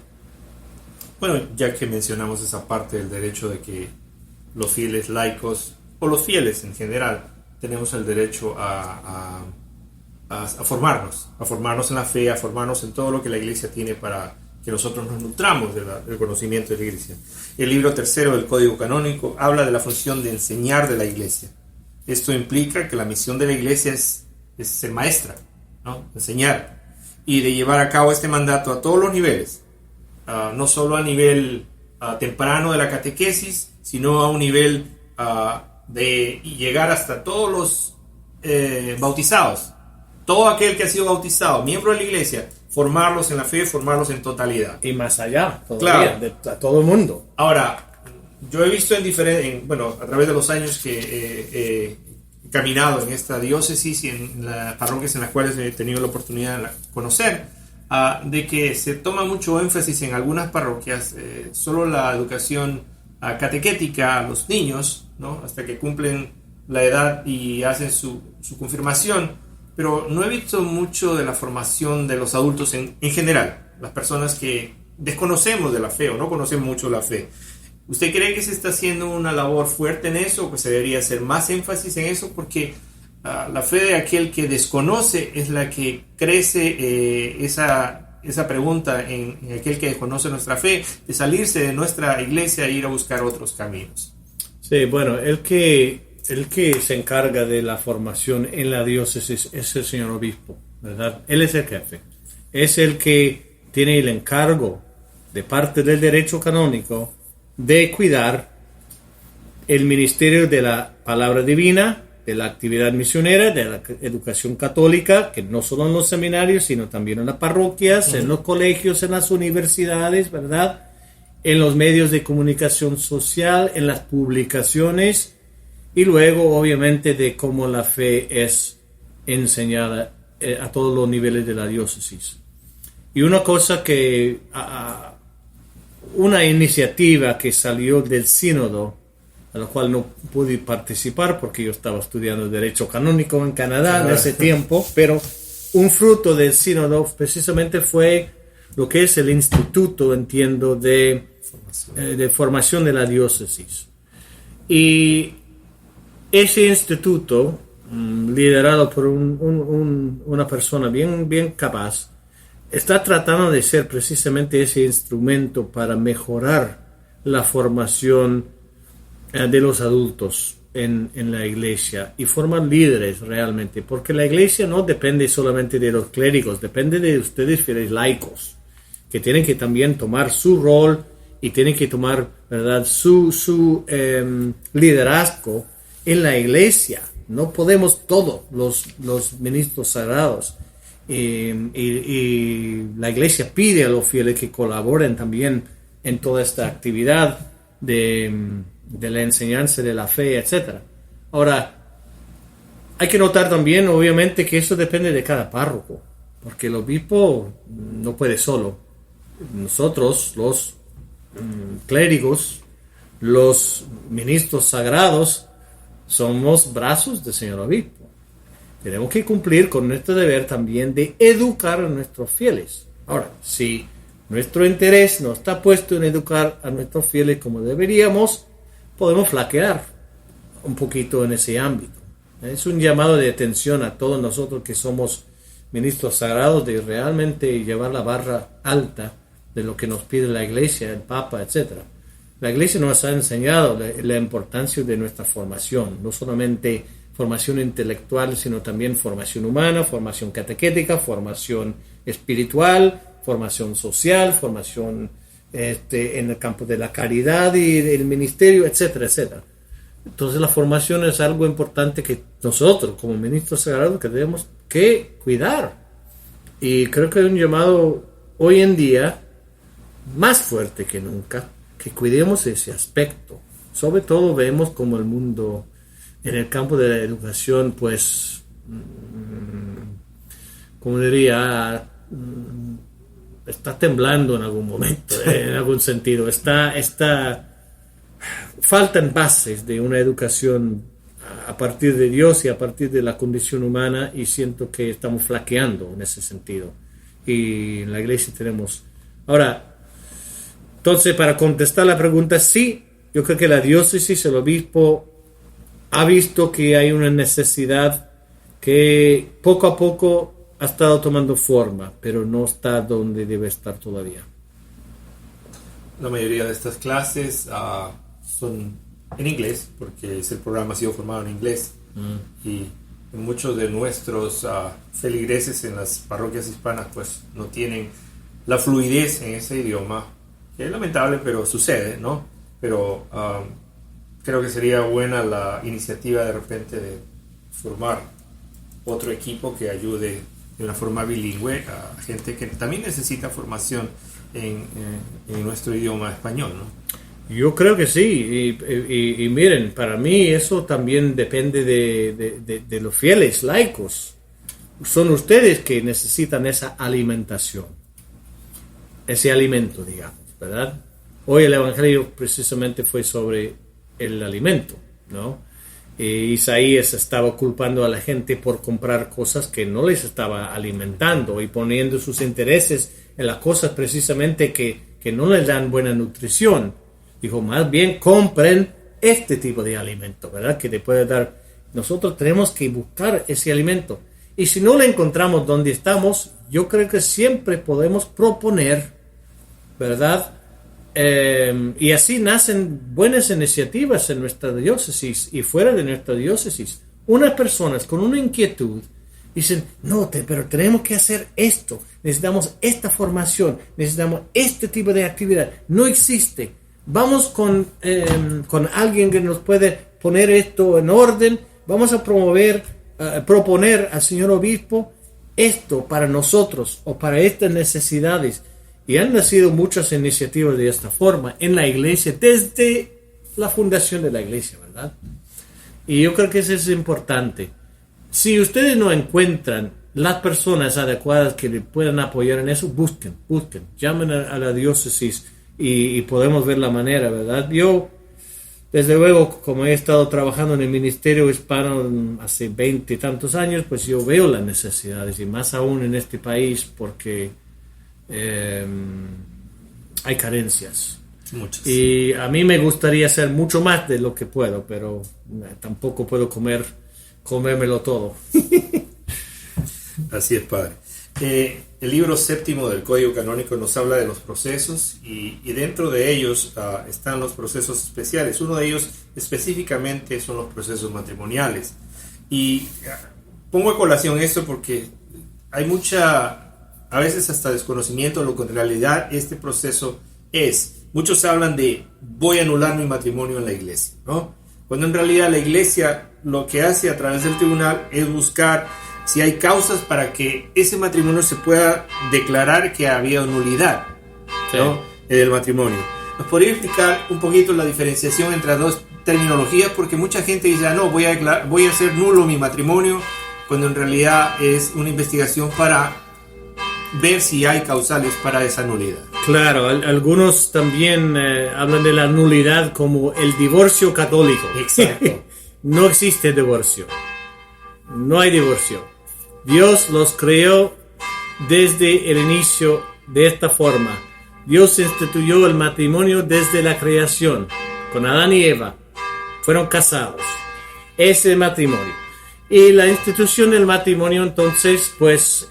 Bueno, ya que mencionamos esa parte del derecho de que los fieles laicos, o los fieles en general, tenemos el derecho a formarnos en la fe, a formarnos en todo lo que la iglesia tiene para que nosotros nos nutramos del conocimiento de la iglesia. El libro tercero del Código Canónico habla de la función de enseñar de la iglesia. Esto implica que la misión de la iglesia es ser maestra, ¿no? Enseñar, y de llevar a cabo este mandato a todos los niveles, no solo a nivel temprano de la catequesis, sino a un nivel de llegar hasta todos los bautizados, todo aquel que ha sido bautizado, miembro de la iglesia, formarlos en la fe, formarlos en totalidad. Y más allá, todavía, claro, a todo el mundo. Ahora, yo he visto a través de los años que he caminado en esta diócesis y en las parroquias en las cuales he tenido la oportunidad de conocer, de que se toma mucho énfasis en algunas parroquias, solo la educación catequética a los niños, ¿no? Hasta que cumplen la edad y hacen su confirmación, pero no he visto mucho de la formación de los adultos en general, las personas que desconocemos de la fe o no conocemos mucho la fe. ¿Usted cree que se está haciendo una labor fuerte en eso, o que se debería hacer más énfasis en eso? Porque la fe de aquel que desconoce es la que crece esa pregunta en aquel que desconoce nuestra fe, de salirse de nuestra iglesia e ir a buscar otros caminos. Sí, bueno, el que se encarga de la formación en la diócesis es el señor obispo, ¿verdad? Él es el jefe. Es el que tiene el encargo de parte del derecho canónico de cuidar el ministerio de la palabra divina, de la actividad misionera, de la educación católica, que no solo en los seminarios, sino también en las parroquias, en los colegios, en las universidades, ¿verdad? En los medios de comunicación social, en las publicaciones, y luego, obviamente, de cómo la fe es enseñada a todos los niveles de la diócesis. Y una cosa que, una iniciativa que salió del sínodo, a la cual no pude participar porque yo estaba estudiando Derecho Canónico en Canadá en ese tiempo, pero un fruto del sínodo precisamente fue lo que es el instituto, entiendo, de formación de la diócesis. Y ese instituto, liderado por una persona bien capaz, está tratando de ser precisamente ese instrumento para mejorar la formación de los adultos en la iglesia y formar líderes realmente, porque la iglesia no depende solamente de los clérigos, depende de ustedes, fieles laicos, que tienen que también tomar su rol y tienen que tomar, ¿verdad?, su liderazgo en la iglesia. No podemos todos los ministros sagrados. Y la iglesia pide a los fieles que colaboren también en toda esta actividad de la enseñanza de la fe, etc. Ahora, hay que notar también, obviamente, que eso depende de cada párroco, porque el obispo no puede solo. Nosotros, los clérigos, los ministros sagrados, somos brazos del señor obispo. Tenemos que cumplir con nuestro deber también de educar a nuestros fieles. Ahora, si nuestro interés no está puesto en educar a nuestros fieles como deberíamos, podemos flaquear un poquito en ese ámbito. Es un llamado de atención a todos nosotros que somos ministros sagrados de realmente llevar la barra alta de lo que nos pide la iglesia, el Papa, etc. La iglesia nos ha enseñado la importancia de nuestra formación, no solamente formación intelectual, sino también formación humana, formación catequética, formación espiritual, formación social, formación en el campo de la caridad y del ministerio, etcétera, etcétera. Entonces la formación es algo importante que nosotros como ministros sagrados que tenemos que cuidar. Y creo que hay un llamado hoy en día más fuerte que nunca, que cuidemos ese aspecto. Sobre todo vemos como el mundo en el campo de la educación, pues, como diría, está temblando en algún momento, en algún sentido. Faltan bases de una educación a partir de Dios y a partir de la condición humana, y siento que estamos flaqueando en ese sentido. Y en la iglesia tenemos... Ahora, entonces, para contestar la pregunta, sí, yo creo que la diócesis, el obispo, ha visto que hay una necesidad que poco a poco ha estado tomando forma, pero no está donde debe estar todavía. La mayoría de estas clases son en inglés, porque el programa ha sido formado en inglés. Y muchos de nuestros feligreses en las parroquias hispanas pues no tienen la fluidez en ese idioma, que es lamentable, pero sucede, ¿no? Pero creo que sería buena la iniciativa de repente de formar otro equipo que ayude de una forma bilingüe a gente que también necesita formación en nuestro idioma español, ¿no? Yo creo que sí, y miren, para mí eso también depende de los fieles laicos. Son ustedes que necesitan esa alimentación, ese alimento, digamos, ¿verdad? Hoy el Evangelio precisamente fue sobre el alimento, ¿no? Isaías estaba culpando a la gente por comprar cosas que no les estaba alimentando y poniendo sus intereses en las cosas precisamente que no les dan buena nutrición. Dijo, más bien compren este tipo de alimento, ¿verdad? Que te puede dar. Nosotros tenemos que buscar ese alimento. Y si no lo encontramos donde estamos, yo creo que siempre podemos proponer, ¿verdad? Y así nacen buenas iniciativas en nuestra diócesis y fuera de nuestra diócesis. Unas personas con una inquietud dicen, no, pero tenemos que hacer esto, necesitamos esta formación, necesitamos este tipo de actividad. No existe. Vamos con alguien que nos puede poner esto en orden, vamos a proponer al señor obispo esto para nosotros o para estas necesidades. Y han nacido muchas iniciativas de esta forma en la iglesia, desde la fundación de la iglesia, ¿verdad? Y yo creo que eso es importante. Si ustedes no encuentran las personas adecuadas que le puedan apoyar en eso, busquen, llamen a la diócesis y podemos ver la manera, ¿verdad? Yo, desde luego, como he estado trabajando en el ministerio hispano hace 20 y tantos años, pues yo veo las necesidades, y más aún en este país, porque hay carencias. Muchas. Y a mí me gustaría hacer mucho más de lo que puedo, pero tampoco puedo comérmelo todo. Así es, padre. El libro séptimo del Código Canónico nos habla de los procesos y dentro de ellos están los procesos especiales. Uno de ellos específicamente son los procesos matrimoniales. Y pongo a colación esto porque hay a veces hasta desconocimiento de lo que en realidad este proceso es. Muchos hablan de voy a anular mi matrimonio en la iglesia, ¿no? Cuando en realidad la iglesia lo que hace a través del tribunal es buscar si hay causas para que ese matrimonio se pueda declarar que había nulidad, ¿no? Del matrimonio. ¿Nos podría explicar un poquito la diferenciación entre las dos terminologías? Porque mucha gente dice, no, voy a hacer nulo mi matrimonio, cuando en realidad es una investigación para ver si hay causales para esa nulidad. Claro, algunos también hablan de la nulidad como el divorcio católico. Exacto. No existe divorcio. No hay divorcio. Dios los creó desde el inicio de esta forma. Dios instituyó el matrimonio desde la creación. Con Adán y Eva fueron casados. Ese matrimonio. Y la institución del matrimonio entonces pues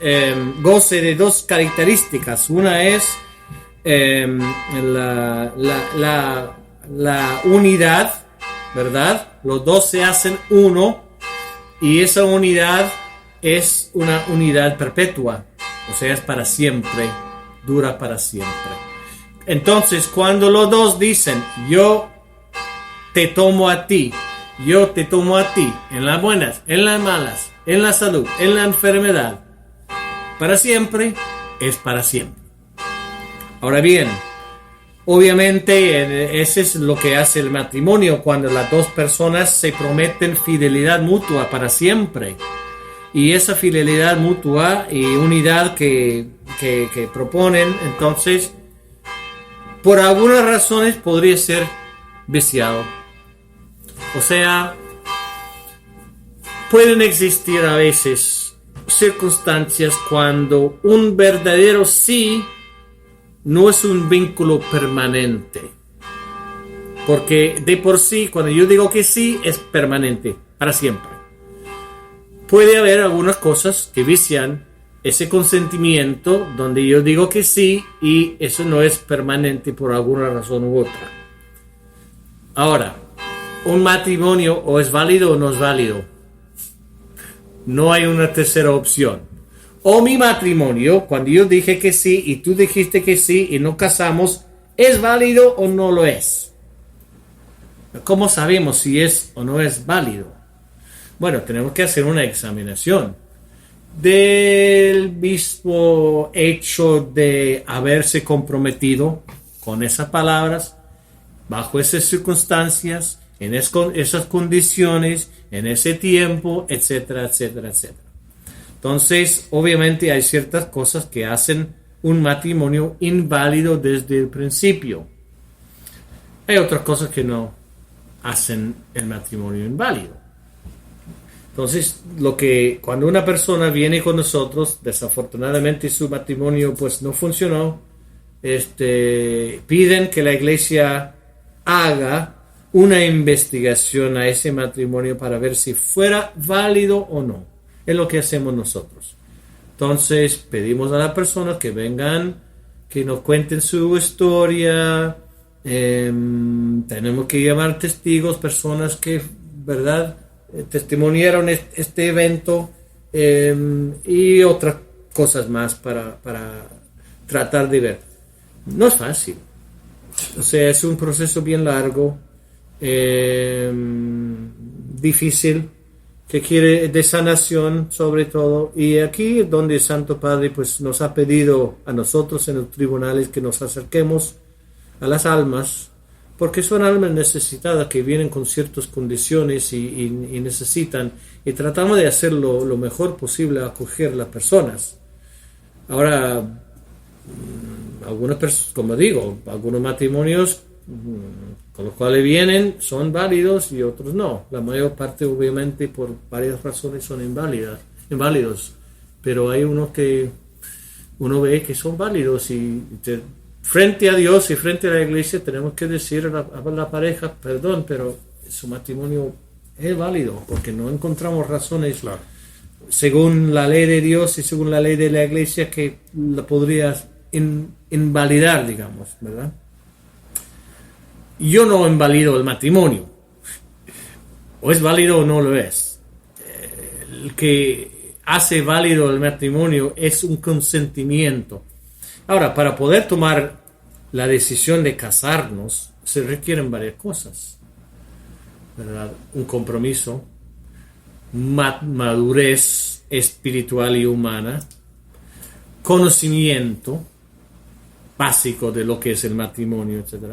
goce de dos características. Una es la unidad, ¿verdad? Los dos se hacen uno y esa unidad es una unidad perpetua, o sea, es para siempre, dura para siempre. Entonces, cuando los dos dicen, yo te tomo a ti, yo te tomo a ti, en las buenas, en las malas, en la salud, en la enfermedad, para siempre, es para siempre. Ahora bien, obviamente ese es lo que hace el matrimonio, cuando las dos personas se prometen fidelidad mutua para siempre. Y esa fidelidad mutua y unidad que proponen, entonces, por algunas razones podría ser viciado. O sea, pueden existir a veces circunstancias cuando un verdadero sí no es un vínculo permanente. Porque de por sí, cuando yo digo que sí, es permanente, para siempre. Puede haber algunas cosas que vician ese consentimiento donde yo digo que sí y eso no es permanente por alguna razón u otra. Ahora, un matrimonio o es válido o no es válido. No hay una tercera opción. O mi matrimonio, cuando yo dije que sí y tú dijiste que sí y nos casamos, ¿es válido o no lo es? ¿Cómo sabemos si es o no es válido? Bueno, tenemos que hacer una examinación del mismo hecho de haberse comprometido con esas palabras, bajo esas circunstancias, en esas condiciones, en ese tiempo, etcétera, etcétera, etcétera. Entonces, obviamente hay ciertas cosas que hacen un matrimonio inválido desde el principio. Hay otras cosas que no hacen el matrimonio inválido. Entonces, cuando una persona viene con nosotros, desafortunadamente su matrimonio pues no funcionó, piden que la iglesia haga una investigación a ese matrimonio para ver si fuera válido o no. Es lo que hacemos nosotros. Entonces, pedimos a las personas que vengan, que nos cuenten su historia. Tenemos que llamar testigos, personas que, ¿verdad?, testimoniaron este evento y otras cosas más para tratar de ver. No es fácil. O sea, es un proceso bien largo, difícil, que quiere de sanación sobre todo. Y aquí es donde el Santo Padre pues, nos ha pedido a nosotros en los tribunales que nos acerquemos a las almas, porque son almas necesitadas que vienen con ciertas condiciones y necesitan, y tratamos de hacer lo mejor posible a acoger a las personas. Ahora, como digo, algunos matrimonios con los cuales vienen son válidos y otros no. La mayor parte, obviamente, por varias razones son inválidos, pero hay unos que uno ve que son válidos y frente a Dios y frente a la iglesia tenemos que decir a la pareja, perdón, pero su matrimonio es válido, porque no encontramos razones, claro, según la ley de Dios y según la ley de la iglesia, que la podrías invalidar, digamos, ¿verdad? Yo no invalido el matrimonio, o es válido o no lo es. El que hace válido el matrimonio es un consentimiento. Ahora, para poder tomar la decisión de casarnos, se requieren varias cosas, ¿verdad? Un compromiso, madurez espiritual y humana, conocimiento básico de lo que es el matrimonio, etc.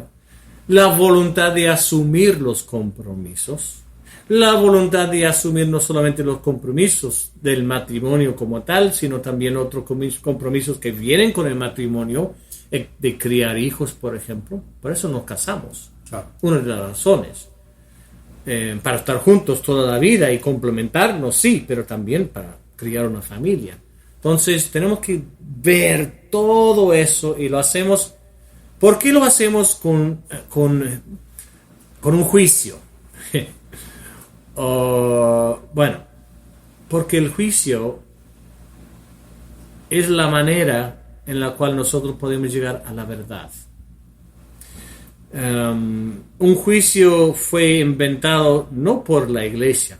La voluntad de asumir los compromisos, la voluntad de asumir no solamente los compromisos del matrimonio como tal, sino también otros compromisos que vienen con el matrimonio, de criar hijos, por ejemplo. Por eso nos casamos. Claro. Una de las razones. Para estar juntos toda la vida y complementarnos, sí, pero también para criar una familia. Entonces tenemos que ver todo eso y lo hacemos. ¿Por qué lo hacemos con un juicio? Bueno, Porque el juicio es la manera en la cual nosotros podemos llegar a la verdad. Un juicio fue inventado no por la iglesia.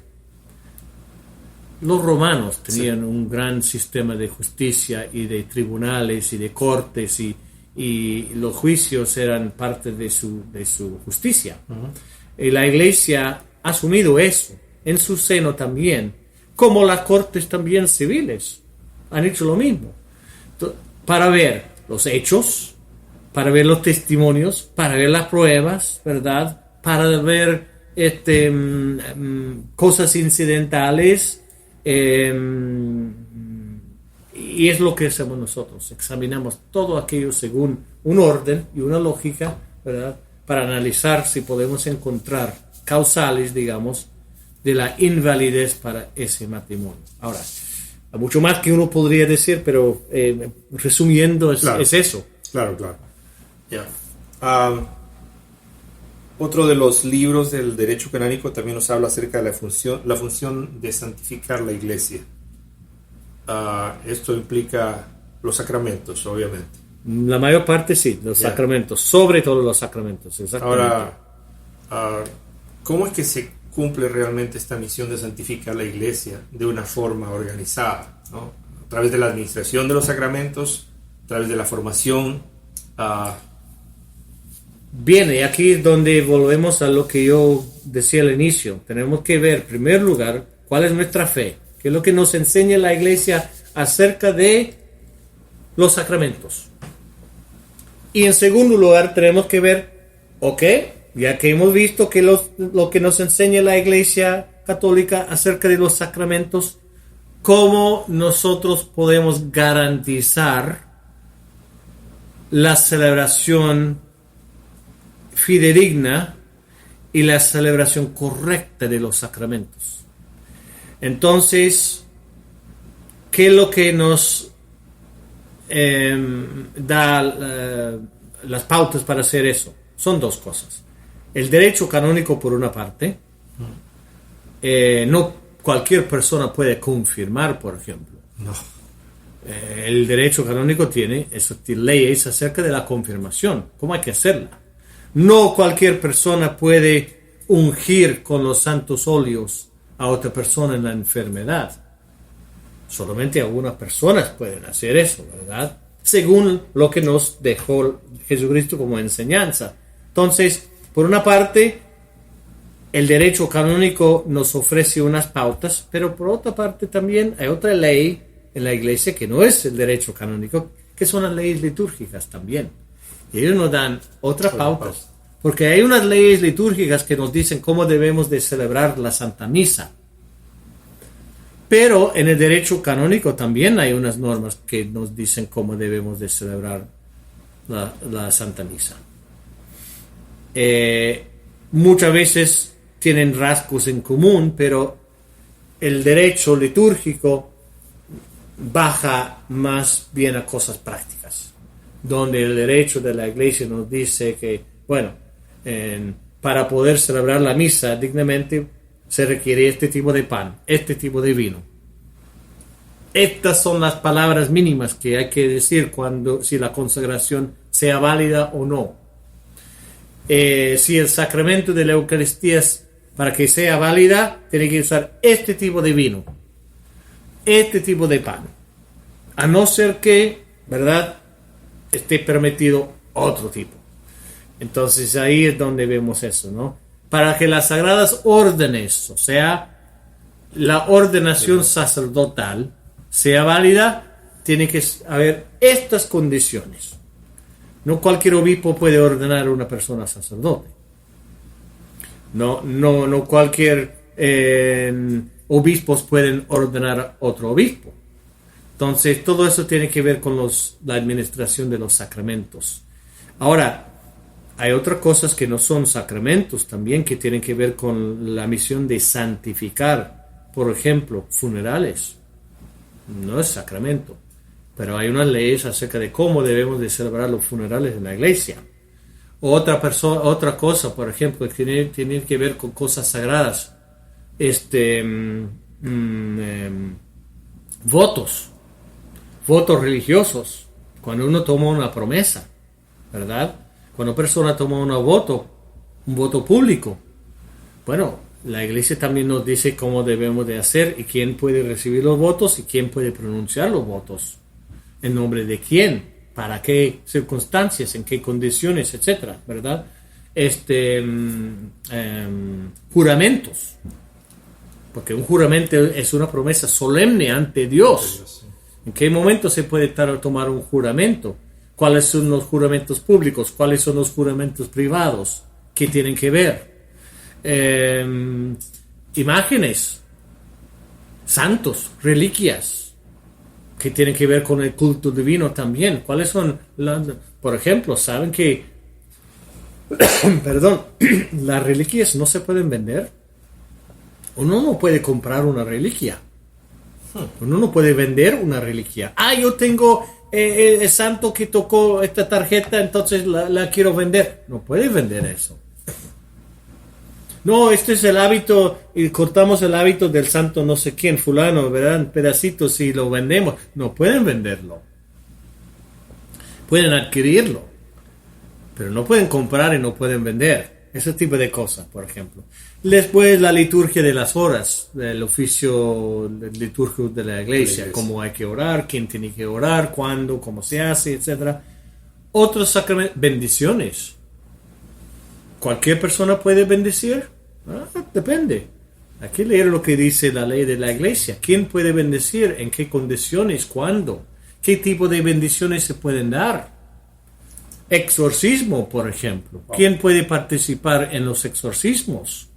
Los romanos tenían un gran sistema de justicia y de tribunales y de cortes y los juicios eran parte de su justicia. Y la iglesia ha asumido eso en su seno también, como las cortes también civiles han hecho lo mismo, para ver los hechos, para ver los testimonios, para ver las pruebas, ¿verdad? Para ver cosas incidentales, y es lo que hacemos nosotros. Examinamos todo aquello según un orden y una lógica, ¿verdad? Para analizar si podemos encontrar causales, digamos, de la invalidez para ese matrimonio. Ahora, mucho más que uno podría decir, pero resumiendo es eso. Claro. Ya. Otro de los libros del derecho canónico también nos habla acerca de la función de santificar la iglesia. Esto implica los sacramentos, obviamente. La mayor parte sí, los sacramentos, sobre todo los sacramentos. Exactamente. Ahora, ¿cómo es que se cumple realmente esta misión de santificar la iglesia de una forma organizada, ¿no? A través de la administración de los sacramentos, a través de la formación. Bien, y aquí es donde volvemos a lo que yo decía al inicio. Tenemos que ver, en primer lugar, cuál es nuestra fe, qué es lo que nos enseña la iglesia acerca de los sacramentos. Y en segundo lugar, tenemos que ver, ya que hemos visto que lo que nos enseña la iglesia católica acerca de los sacramentos, cómo nosotros podemos garantizar la celebración fidedigna y la celebración correcta de los sacramentos. Entonces, ¿qué es lo que nos da las pautas para hacer eso? Son dos cosas. El derecho canónico, por una parte. No cualquier persona puede confirmar, por ejemplo. No. El derecho canónico tiene leyes acerca de la confirmación, cómo hay que hacerla. No cualquier persona puede ungir con los santos óleos a otra persona en la enfermedad. Solamente algunas personas pueden hacer eso, ¿verdad? Según lo que nos dejó Jesucristo como enseñanza. Entonces, por una parte, el derecho canónico nos ofrece unas pautas, pero por otra parte también hay otra ley en la iglesia que no es el derecho canónico, que son las leyes litúrgicas también. Y ellos nos dan otras pautas, porque hay unas leyes litúrgicas que nos dicen cómo debemos de celebrar la Santa Misa. Pero en el derecho canónico también hay unas normas que nos dicen cómo debemos de celebrar la Santa Misa. Muchas veces tienen rasgos en común, pero el derecho litúrgico baja más bien a cosas prácticas, donde el derecho de la iglesia nos dice que, para poder celebrar la misa dignamente se requiere este tipo de pan, este tipo de vino. Estas son las palabras mínimas que hay que decir si la consagración sea válida o no. Si el sacramento de la Eucaristía, para que sea válida, tiene que usar este tipo de vino, este tipo de pan, a no ser que, ¿verdad?, esté permitido otro tipo. Entonces ahí es donde vemos eso, ¿no? Para que las sagradas órdenes, o sea, la ordenación sacerdotal, sea válida, tiene que haber estas condiciones. No cualquier obispo puede ordenar a una persona sacerdote. No cualquier obispos pueden ordenar a otro obispo. Entonces, todo eso tiene que ver con la administración de los sacramentos. Ahora, hay otras cosas que no son sacramentos también, que tienen que ver con la misión de santificar. Por ejemplo, funerales. No es sacramento, pero hay unas leyes acerca de cómo debemos de celebrar los funerales en la iglesia. Otra cosa, por ejemplo, que tiene que ver con cosas sagradas. votos religiosos, cuando uno toma una promesa, ¿verdad? Cuando una persona toma un voto público, bueno, la iglesia también nos dice cómo debemos de hacer y quién puede recibir los votos y quién puede pronunciar los votos, en nombre de quién, para qué circunstancias, en qué condiciones, etcétera, ¿verdad? Juramentos, porque un juramento es una promesa solemne ante Dios. ¿En qué momento se puede tomar un juramento? ¿Cuáles son los juramentos públicos? ¿Cuáles son los juramentos privados? ¿Qué tienen que ver? Imágenes, santos, reliquias, que tienen que ver con el culto divino también. ¿Cuáles son? Por ejemplo, ¿saben que perdón, las reliquias no se pueden vender? Uno no puede comprar una reliquia. Uno no puede vender una reliquia. Yo tengo el santo que tocó esta tarjeta, entonces la quiero vender. No puede vender eso. No, este es el hábito y cortamos el hábito del santo no sé quién, fulano, ¿verdad? En pedacitos y lo vendemos. No pueden venderlo. Pueden adquirirlo, pero no pueden comprar y no pueden vender. Ese tipo de cosas, por ejemplo. Después la liturgia de las horas, el oficio litúrgico de la iglesia, cómo hay que orar, quién tiene que orar, cuándo, cómo se hace, etc. Otros sacramentos, bendiciones. ¿Cualquier persona puede bendecir? Depende. Hay que leer lo que dice la ley de la iglesia. ¿Quién puede bendecir? ¿En qué condiciones? ¿Cuándo? ¿Qué tipo de bendiciones se pueden dar? Exorcismo, por ejemplo. ¿Quién puede participar en los exorcismos?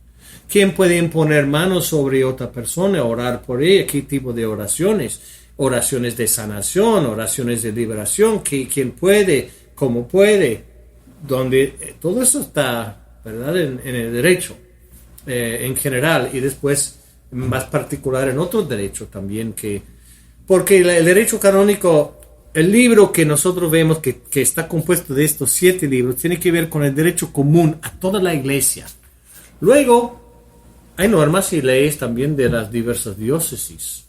¿Quién puede imponer manos sobre otra persona, orar por ella? ¿Qué tipo de oraciones? Oraciones de sanación, oraciones de liberación. ¿Quién puede? ¿Cómo puede? Donde todo eso está, ¿verdad? En el derecho en general, y después más particular en otros derechos también, porque el derecho canónico, el libro que nosotros vemos que está compuesto de estos 7 libros, tiene que ver con el derecho común a toda la iglesia. Luego hay normas y leyes también de las diversas diócesis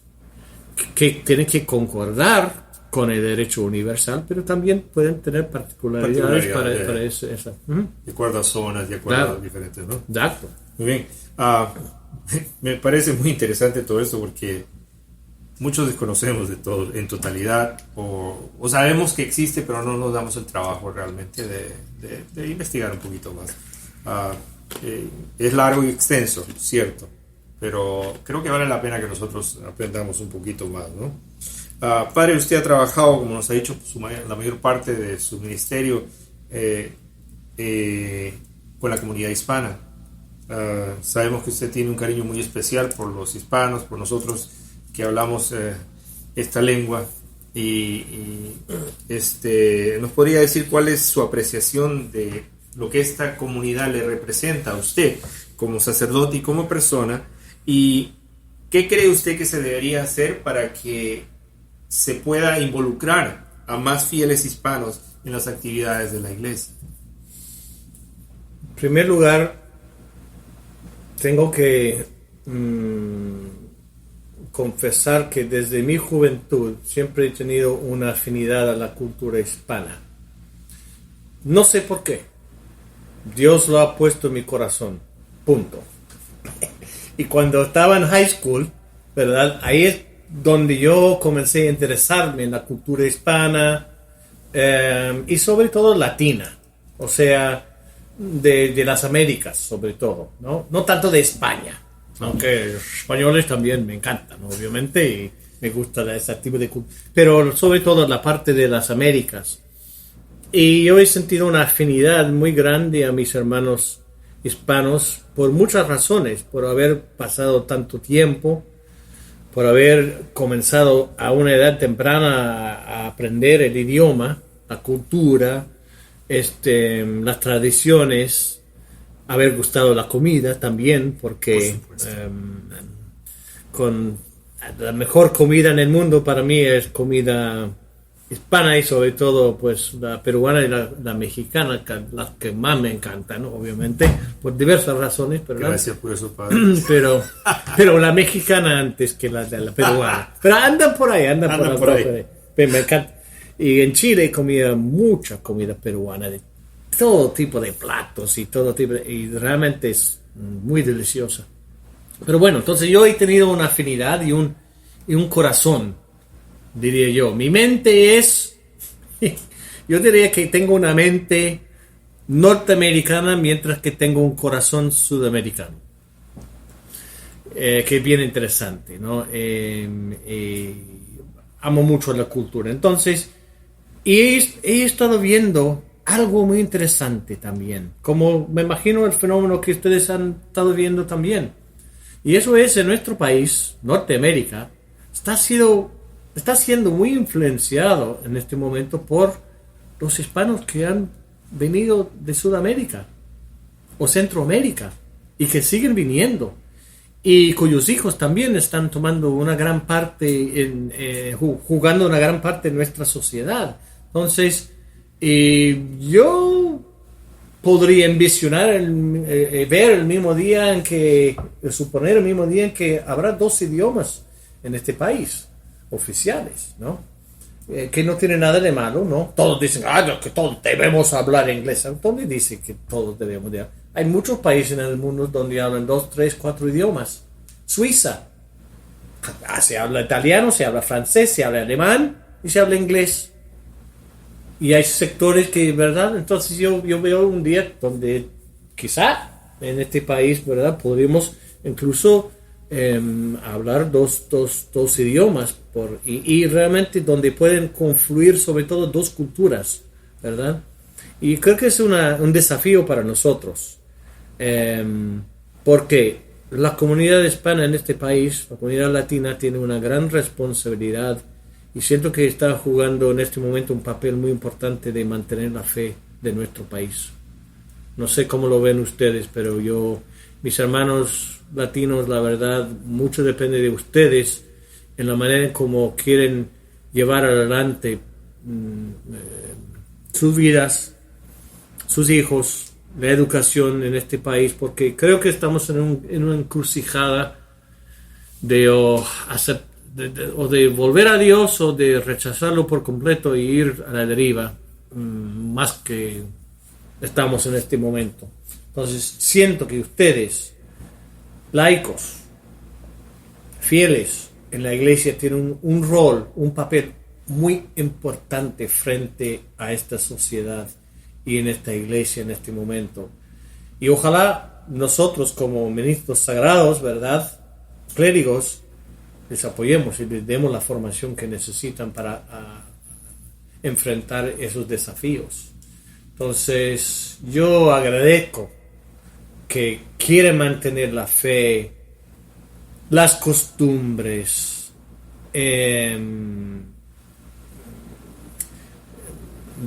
que tienen que concordar con el derecho universal, pero también pueden tener particularidades para eso. De acuerdo a zonas, de acuerdo a diferentes, ¿no? Exacto. Muy bien. Me parece muy interesante todo esto porque muchos desconocemos de todo en totalidad o sabemos que existe, pero no nos damos el trabajo realmente de investigar un poquito más. Es largo y extenso, cierto, pero creo que vale la pena que nosotros aprendamos un poquito más, ¿no? Padre, usted ha trabajado, como nos ha dicho, la mayor parte de su ministerio con la comunidad hispana. Sabemos que usted tiene un cariño muy especial por los hispanos, por nosotros que hablamos esta lengua, y nos podría decir cuál es su apreciación de lo que esta comunidad le representa a usted como sacerdote y como persona, y qué cree usted que se debería hacer para que se pueda involucrar a más fieles hispanos en las actividades de la iglesia. En primer lugar, tengo que confesar que desde mi juventud siempre he tenido una afinidad a la cultura hispana. No sé por qué. Dios lo ha puesto en mi corazón. Punto. Y cuando estaba en high school, ¿verdad? Ahí es donde yo comencé a interesarme en la cultura hispana y sobre todo latina. O sea, de las Américas, sobre todo, ¿no? No tanto de España, aunque los españoles también me encantan, obviamente, y me gusta ese tipo de cultura, pero sobre todo la parte de las Américas. Y yo he sentido una afinidad muy grande a mis hermanos hispanos por muchas razones, por haber pasado tanto tiempo, por haber comenzado a una edad temprana a aprender el idioma, la cultura, las tradiciones, haber gustado la comida también, porque con la mejor comida en el mundo para mí es comida hispana y sobre todo pues la peruana y la mexicana, las que más me encantan, ¿no? Obviamente, por diversas razones, pero Gracias por eso, padre. pero la mexicana antes que la de la peruana. Pero andan por ahí. Me encanta. Y en Chile comía mucha comida peruana, de todo tipo de platos y todo tipo y realmente es muy deliciosa. Pero bueno, entonces yo he tenido una afinidad y un corazón, diría yo. Mi mente es, yo diría que tengo una mente norteamericana mientras que tengo un corazón sudamericano. Que es bien interesante, ¿no? Amo mucho la cultura. Entonces, he estado viendo algo muy interesante también, como me imagino el fenómeno que ustedes han estado viendo también. Y eso es, en nuestro país, Norteamérica, está siendo muy influenciado en este momento por los hispanos que han venido de Sudamérica o Centroamérica y que siguen viniendo y cuyos hijos también están tomando una gran parte, jugando una gran parte en nuestra sociedad. Entonces, yo podría envisionar ver el mismo día en que, suponer el mismo día en que habrá 2 idiomas en este país, oficiales, ¿no? Que no tiene nada de malo, ¿no? Todos dicen, que todos debemos hablar inglés. ¿Dónde dice que todos debemos de hablar? Hay muchos países en el mundo donde hablan 2, 3, 4 idiomas. Suiza, se habla italiano, se habla francés, se habla alemán y se habla inglés. Y hay sectores que, ¿verdad? Entonces yo veo un día donde quizá en este país, ¿verdad? Podríamos incluso hablar dos idiomas y realmente donde pueden confluir sobre todo 2 culturas, ¿verdad? Y creo que es un desafío para nosotros, porque la comunidad hispana en este país, la comunidad latina, tiene una gran responsabilidad. Y siento que está jugando en este momento un papel muy importante de mantener la fe de nuestro país. No sé cómo lo ven ustedes, pero mis hermanos latinos, la verdad, mucho depende de ustedes en la manera en cómo quieren llevar adelante sus vidas, sus hijos, la educación en este país, porque creo que estamos en una encrucijada de volver a Dios o de rechazarlo por completo y ir a la deriva, más que estamos en este momento. Entonces siento que ustedes, laicos, fieles en la iglesia, tienen un rol, un papel muy importante frente a esta sociedad y en esta iglesia en este momento. Y ojalá nosotros como ministros sagrados, ¿verdad?, clérigos, les apoyemos y les demos la formación que necesitan para enfrentar esos desafíos. Entonces, yo agradezco que quieren mantener la fe, las costumbres,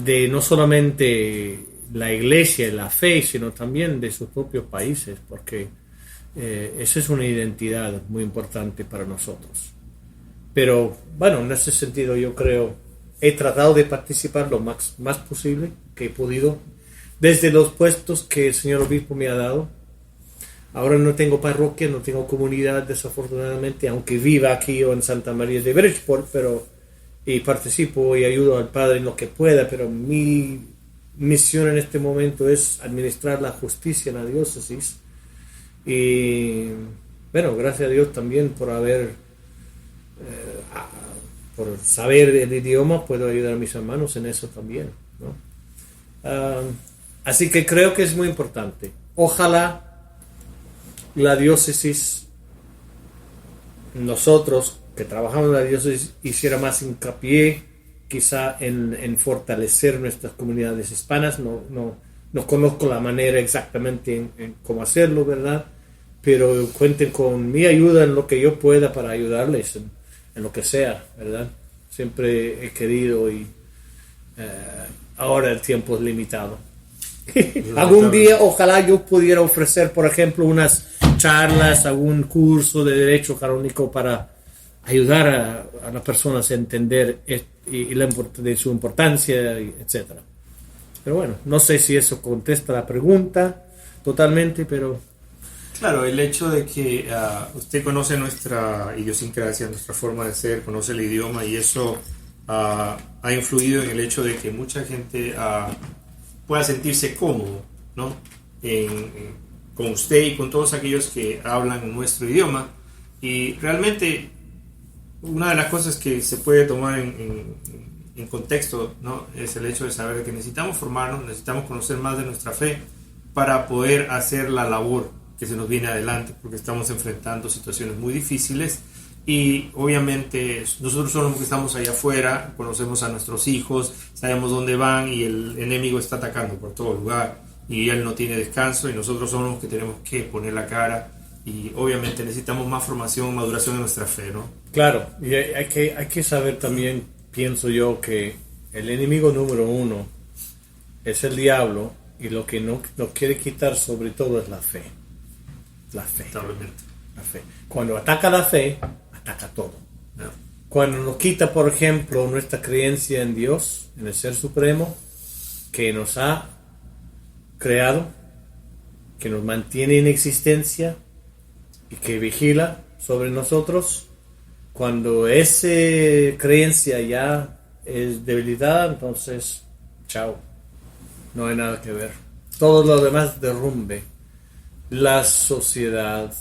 de no solamente la iglesia y la fe, sino también de sus propios países, porque esa es una identidad muy importante para nosotros. Pero bueno, en ese sentido yo creo, he tratado de participar lo más posible que he podido desde los puestos que el señor obispo me ha dado. Ahora no tengo parroquia, no tengo comunidad, desafortunadamente, aunque viva aquí o en Santa María de Bridgeport, y participo y ayudo al Padre en lo que pueda, pero mi misión en este momento es administrar la justicia en la diócesis. Y bueno, gracias a Dios también por saber el idioma, puedo ayudar a mis hermanos en eso también, ¿no? Así que creo que es muy importante. Ojalá la diócesis, nosotros que trabajamos en la diócesis, hiciera más hincapié quizá en fortalecer nuestras comunidades hispanas. No conozco la manera exactamente en cómo hacerlo, ¿verdad? Pero cuenten con mi ayuda en lo que yo pueda para ayudarles en lo que sea, ¿verdad? Siempre he querido y ahora el tiempo es limitado. Algún día ojalá yo pudiera ofrecer, por ejemplo, unas charlas, algún curso de derecho canónico para ayudar a las personas a entender de su importancia, etc. Pero bueno, no sé si eso contesta la pregunta totalmente, pero... Claro, el hecho de que usted conoce nuestra idiosincrasia, nuestra forma de ser, conoce el idioma y eso ha influido en el hecho de que mucha gente pueda sentirse cómodo, ¿no? Con usted y con todos aquellos que hablan nuestro idioma. Y realmente una de las cosas que se puede tomar en contexto, ¿no? Es el hecho de saber que necesitamos formarnos, necesitamos conocer más de nuestra fe para poder hacer la labor que se nos viene adelante, porque estamos enfrentando situaciones muy difíciles y obviamente nosotros somos los que estamos allá afuera, conocemos a nuestros hijos, sabemos dónde van y el enemigo está atacando por todo lugar y él no tiene descanso y nosotros somos los que tenemos que poner la cara y obviamente necesitamos más formación, maduración en nuestra fe, ¿no? Claro, y hay que saber también, pienso yo, que el enemigo número uno es el diablo y lo que nos quiere quitar sobre todo es la fe. La fe. Totalmente. La fe. Cuando ataca la fe, ataca todo. No. Cuando nos quita, por ejemplo, nuestra creencia en Dios, en el Ser Supremo, que nos ha creado, que nos mantiene en existencia y que vigila sobre nosotros, cuando esa creencia ya es debilitada, entonces, chao, no hay nada que ver. Todo lo demás derrumbe. La sociedad,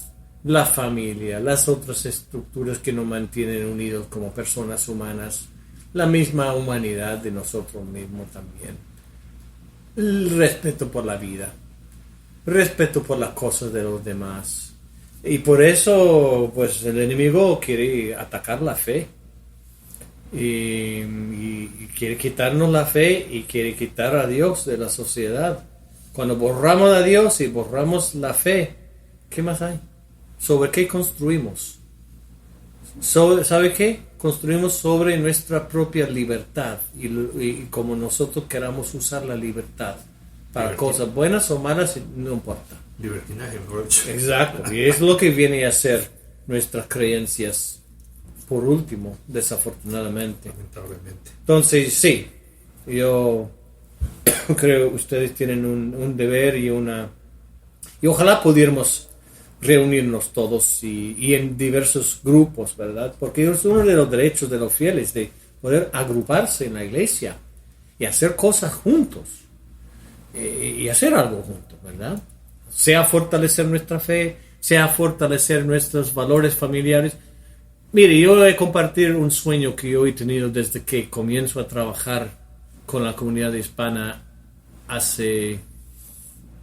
la familia, las otras estructuras que nos mantienen unidos como personas humanas, la misma humanidad de nosotros mismos también. El respeto por la vida, respeto por las cosas de los demás. Y por eso, pues, el enemigo quiere atacar la fe. Y quiere quitarnos la fe y quiere quitar a Dios de la sociedad. Cuando borramos a Dios y borramos la fe, ¿qué más hay? ¿Sobre qué construimos? ¿Sabe qué? Construimos sobre nuestra propia libertad y como nosotros queramos usar la libertad para cosas buenas o malas, no importa. Libertinaje, mejor dicho. Exacto, y es lo que viene a ser nuestras creencias, por último, desafortunadamente. Lamentablemente. Entonces, sí, yo creo que ustedes tienen un deber y ojalá pudiéramos reunirnos todos y en diversos grupos, ¿verdad? Porque es uno de los derechos de los fieles, de poder agruparse en la iglesia y hacer cosas juntos y hacer algo juntos, ¿verdad? Sea fortalecer nuestra fe, sea fortalecer nuestros valores familiares. Mire, yo voy a compartir un sueño que yo he tenido desde que comienzo a trabajar con la comunidad hispana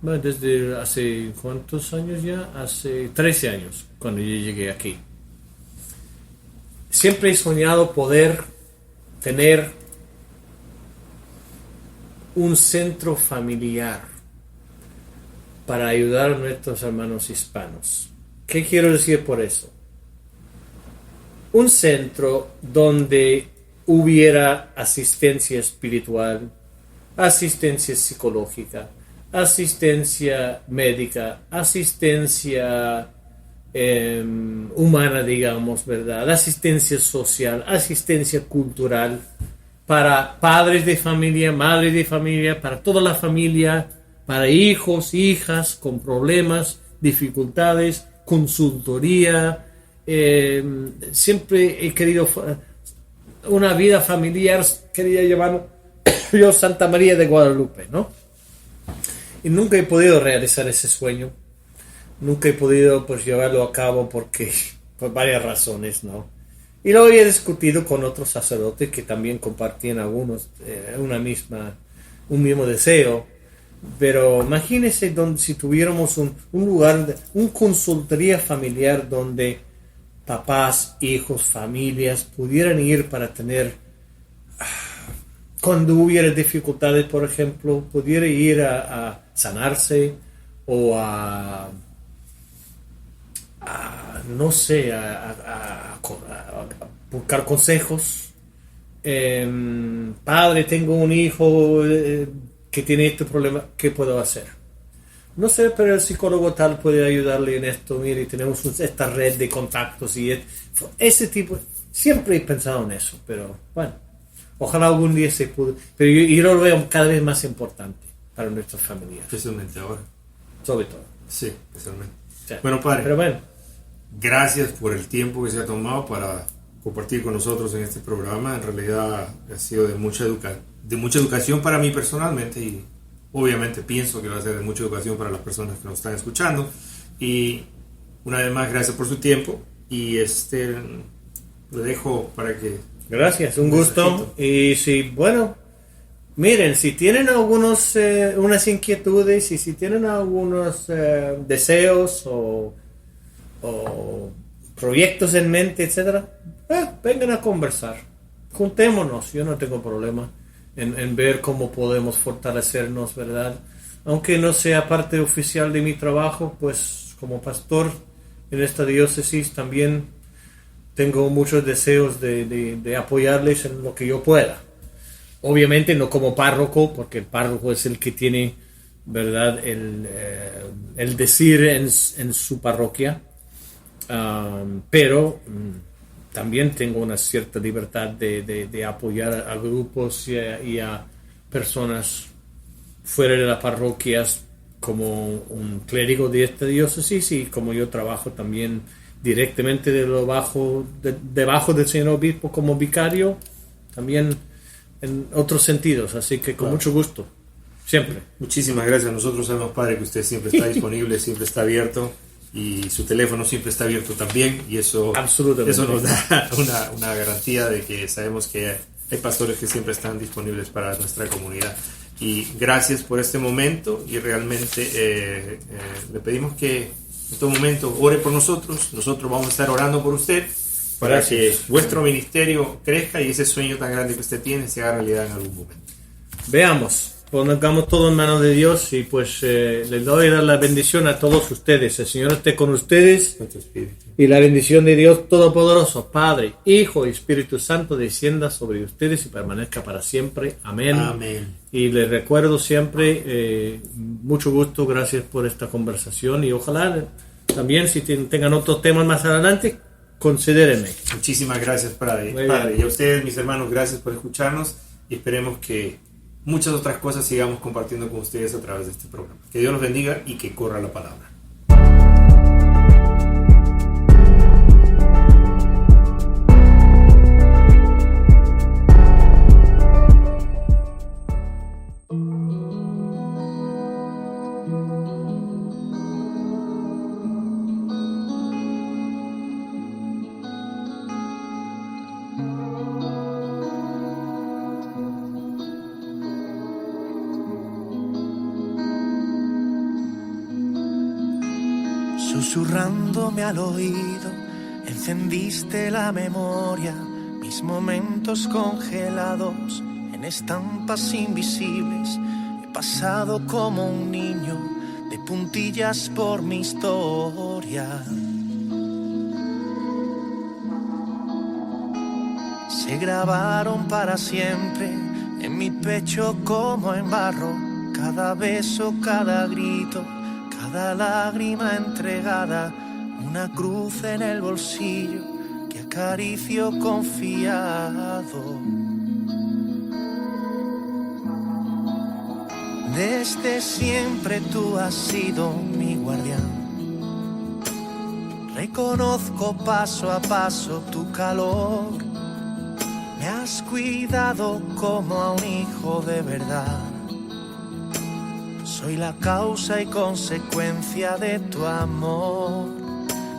desde hace ¿cuántos años ya? Hace 13 años, cuando yo llegué aquí. Siempre he soñado poder tener un centro familiar para ayudar a nuestros hermanos hispanos. ¿Qué quiero decir por eso? Un centro donde hubiera asistencia espiritual, asistencia psicológica, asistencia médica, asistencia humana, digamos, ¿verdad? Asistencia social, asistencia cultural para padres de familia, madres de familia, para toda la familia, para hijos, hijas con problemas, dificultades, consultoría. Siempre he querido una vida familiar, quería llamar yo Santa María de Guadalupe, ¿no? Y nunca he podido realizar ese sueño, nunca he podido pues llevarlo a cabo por varias razones, ¿no? Y lo había discutido con otros sacerdotes que también compartían algunos un mismo deseo. Pero imagínense si tuviéramos un lugar, un consultoría familiar donde papás, hijos, familias pudieran ir para tener, cuando hubiera dificultades, por ejemplo, pudiera ir a sanarse o a buscar consejos. Padre, tengo un hijo que tiene este problema, ¿qué puedo hacer? no sé, pero el psicólogo tal puede ayudarle en esto. Mire, tenemos esta red de contactos y ese tipo. Siempre he pensado en eso, pero bueno, ojalá algún día se pueda. Pero yo lo veo cada vez más importante para nuestras familias. Especialmente ahora. Sobre todo. Sí, especialmente. Sí. Bueno, padre, Pero bueno, gracias por el tiempo que se ha tomado para compartir con nosotros en este programa. En realidad ha sido de mucha educación para mí personalmente y obviamente pienso que va a ser de mucha educación para las personas que nos están escuchando. Y una vez más, gracias por su tiempo y lo dejo para que... gracias, un gusto. Y si, bueno, miren, si tienen unas inquietudes y si tienen algunos deseos o proyectos en mente, etcétera, vengan a conversar. Juntémonos, yo no tengo problema en ver cómo podemos fortalecernos, ¿verdad? Aunque no sea parte oficial de mi trabajo, pues como pastor en esta diócesis también tengo muchos deseos de apoyarles en lo que yo pueda. Obviamente no como párroco, porque el párroco es el que tiene, ¿verdad?, el decir en su parroquia, pero también tengo una cierta libertad de apoyar a grupos y a personas fuera de las parroquias como un clérigo de esta diócesis, y como yo trabajo también directamente debajo del señor obispo como vicario, también en otros sentidos, así que con mucho gusto, siempre. Muchísimas gracias. Nosotros sabemos, padre, que usted siempre está disponible, siempre está abierto y su teléfono siempre está abierto también, y eso nos da una garantía de que sabemos que hay pastores que siempre están disponibles para nuestra comunidad. Y gracias por este momento, y realmente le pedimos que en este momento ore por nosotros. Nosotros vamos a estar orando por usted para que vuestro ministerio crezca y ese sueño tan grande que usted tiene se haga realidad en algún momento. Veamos, pongamos todo en manos de Dios y pues les doy la bendición a todos ustedes. El Señor esté con ustedes y la bendición de Dios Todopoderoso, Padre, Hijo y Espíritu Santo descienda sobre ustedes y permanezca para siempre. Amén. Amén. Y les recuerdo siempre, mucho gusto, gracias por esta conversación y ojalá también si tengan otros temas más adelante, considérenme. Muchísimas gracias, padre. Bien. Y a ustedes, mis hermanos, gracias por escucharnos y esperemos que muchas otras cosas sigamos compartiendo con ustedes a través de este programa. Que Dios los bendiga y que corra la palabra. Susurrándome al oído, encendiste la memoria, mis momentos congelados en estampas invisibles. He pasado como un niño de puntillas por mi historia. Se grabaron para siempre en mi pecho como en barro, cada beso, cada grito, cada lágrima entregada, una cruz en el bolsillo que acaricio confiado. Desde siempre tú has sido mi guardián. Reconozco paso a paso tu calor. Me has cuidado como a un hijo de verdad. Soy la causa y consecuencia de tu amor.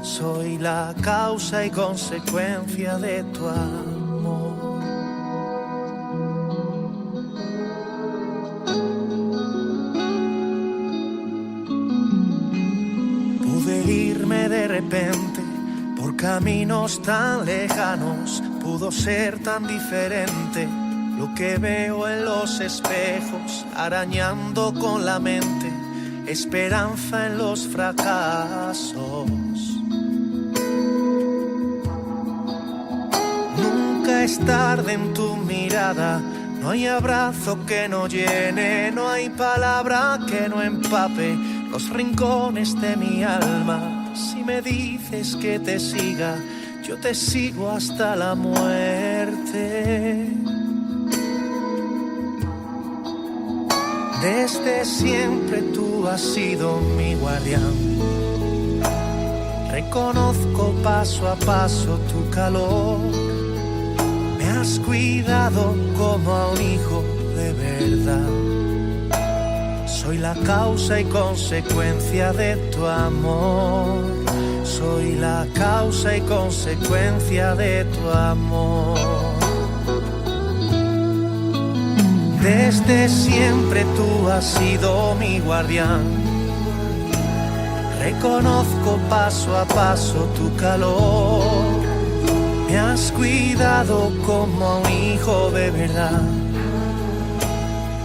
Soy la causa y consecuencia de tu amor. Pude irme de repente por caminos tan lejanos. Pudo ser tan diferente lo que veo en los espejos, arañando con la mente, esperanza en los fracasos. Nunca es tarde en tu mirada, no hay abrazo que no llene, no hay palabra que no empape los rincones de mi alma. Si me dices que te siga, yo te sigo hasta la muerte. Desde siempre tú has sido mi guardián. Reconozco paso a paso tu calor. Me has cuidado como a un hijo de verdad. Soy la causa y consecuencia de tu amor. Soy la causa y consecuencia de tu amor. Desde siempre tú has sido mi guardián. Reconozco paso a paso tu calor. Me has cuidado como a un hijo de verdad.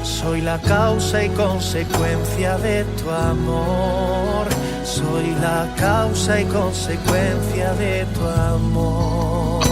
Soy la causa y consecuencia de tu amor. Soy la causa y consecuencia de tu amor.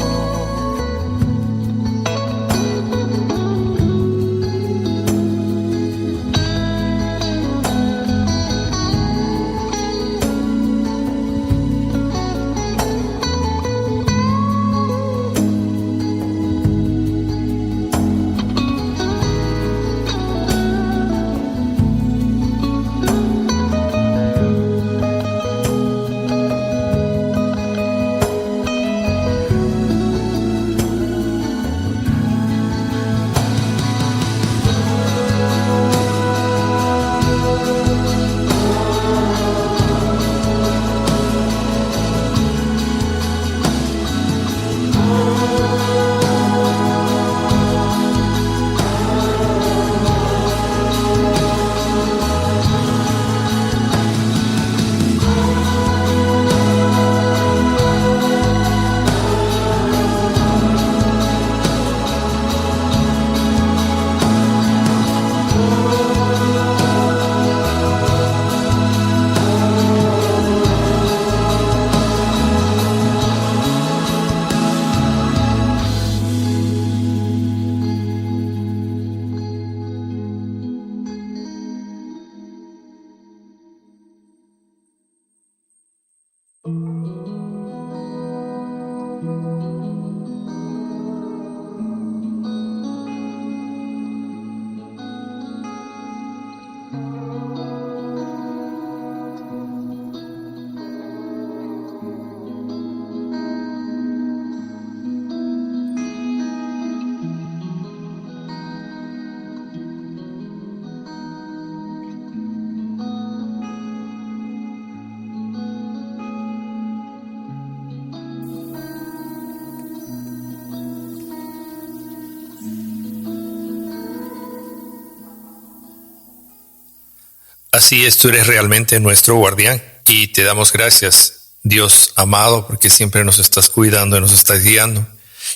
Así es, tú eres realmente nuestro guardián y te damos gracias, Dios amado, porque siempre nos estás cuidando y nos estás guiando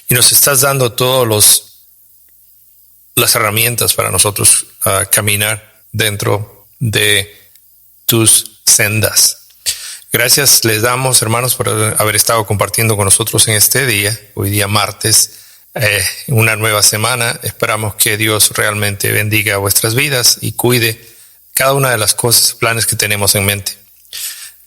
y nos estás dando todas las herramientas para nosotros caminar dentro de tus sendas. Gracias les damos, hermanos, por haber estado compartiendo con nosotros en este día, hoy día martes, una nueva semana. Esperamos que Dios realmente bendiga vuestras vidas y cuide cada una de las cosas, planes que tenemos en mente.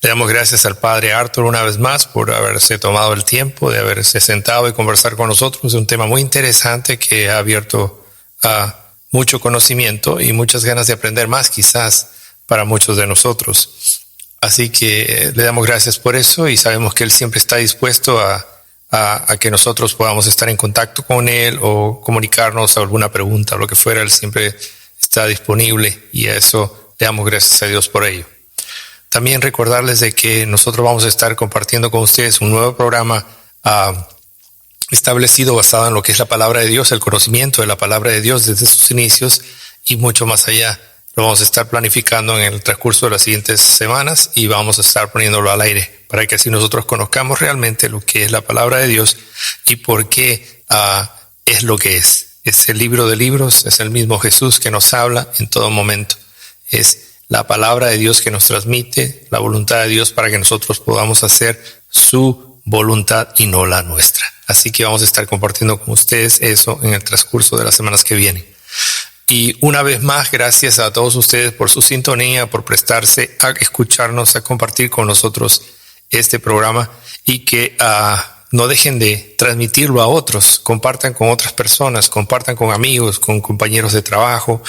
Le damos gracias al Padre Arthur una vez más por haberse tomado el tiempo de haberse sentado y conversar con nosotros. Es un tema muy interesante que ha abierto a mucho conocimiento y muchas ganas de aprender más, quizás, para muchos de nosotros. Así que le damos gracias por eso y sabemos que Él siempre está dispuesto a que nosotros podamos estar en contacto con Él o comunicarnos a alguna pregunta o lo que fuera. Él siempre está disponible y a eso le damos gracias a Dios por ello. También recordarles de que nosotros vamos a estar compartiendo con ustedes un nuevo programa establecido basado en lo que es la palabra de Dios, el conocimiento de la palabra de Dios desde sus inicios y mucho más allá. Lo vamos a estar planificando en el transcurso de las siguientes semanas y vamos a estar poniéndolo al aire para que así nosotros conozcamos realmente lo que es la palabra de Dios y por qué es lo que es. Es el libro de libros, es el mismo Jesús que nos habla en todo momento. Es la palabra de Dios que nos transmite la voluntad de Dios para que nosotros podamos hacer su voluntad y no la nuestra. Así que vamos a estar compartiendo con ustedes eso en el transcurso de las semanas que vienen. Y una vez más, gracias a todos ustedes por su sintonía, por prestarse a escucharnos, a compartir con nosotros este programa, y que no dejen de transmitirlo a otros. Compartan con otras personas, compartan con amigos, con compañeros de trabajo,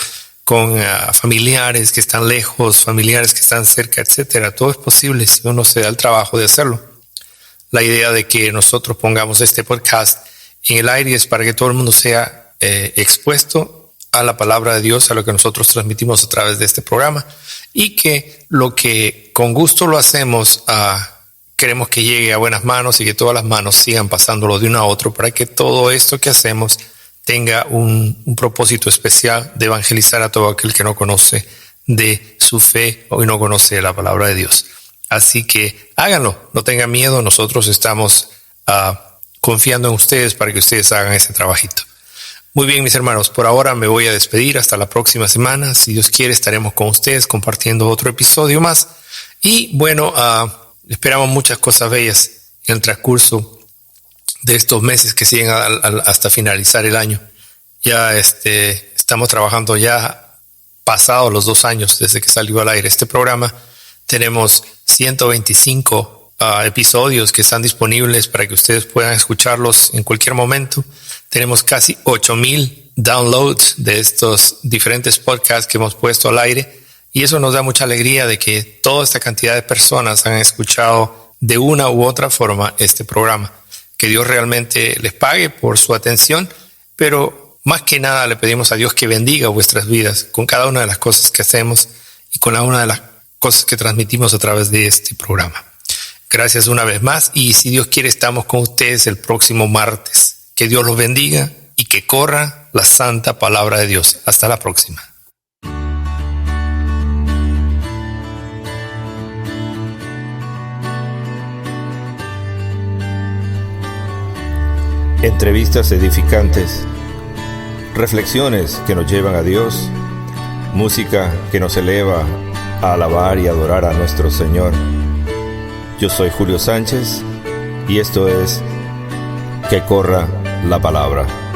con familiares que están lejos, familiares que están cerca, etcétera. Todo es posible si uno se da el trabajo de hacerlo. La idea de que nosotros pongamos este podcast en el aire es para que todo el mundo sea expuesto a la palabra de Dios, a lo que nosotros transmitimos a través de este programa, y que lo que con gusto lo hacemos, queremos que llegue a buenas manos y que todas las manos sigan pasándolo de uno a otro, para que todo esto que hacemos tenga un propósito especial de evangelizar a todo aquel que no conoce de su fe o no conoce la palabra de Dios. Así que háganlo, no tengan miedo, nosotros estamos confiando en ustedes para que ustedes hagan ese trabajito. Muy bien, mis hermanos, por ahora me voy a despedir hasta la próxima semana. Si Dios quiere, estaremos con ustedes compartiendo otro episodio más. Y bueno, esperamos muchas cosas bellas en el transcurso de estos meses que siguen hasta finalizar el año. Ya estamos trabajando ya pasados los 2 años desde que salió al aire este programa. Tenemos 125 episodios que están disponibles para que ustedes puedan escucharlos en cualquier momento. Tenemos casi 8,000 downloads de estos diferentes podcasts que hemos puesto al aire, y eso nos da mucha alegría de que toda esta cantidad de personas han escuchado de una u otra forma este programa. Que Dios realmente les pague por su atención, pero más que nada le pedimos a Dios que bendiga vuestras vidas con cada una de las cosas que hacemos y con cada una de las cosas que transmitimos a través de este programa. Gracias una vez más, y si Dios quiere estamos con ustedes el próximo martes. Que Dios los bendiga y que corra la santa palabra de Dios. Hasta la próxima. Entrevistas edificantes, reflexiones que nos llevan a Dios, música que nos eleva a alabar y adorar a nuestro Señor. Yo soy Julio Sánchez y esto es Que Corra la Palabra.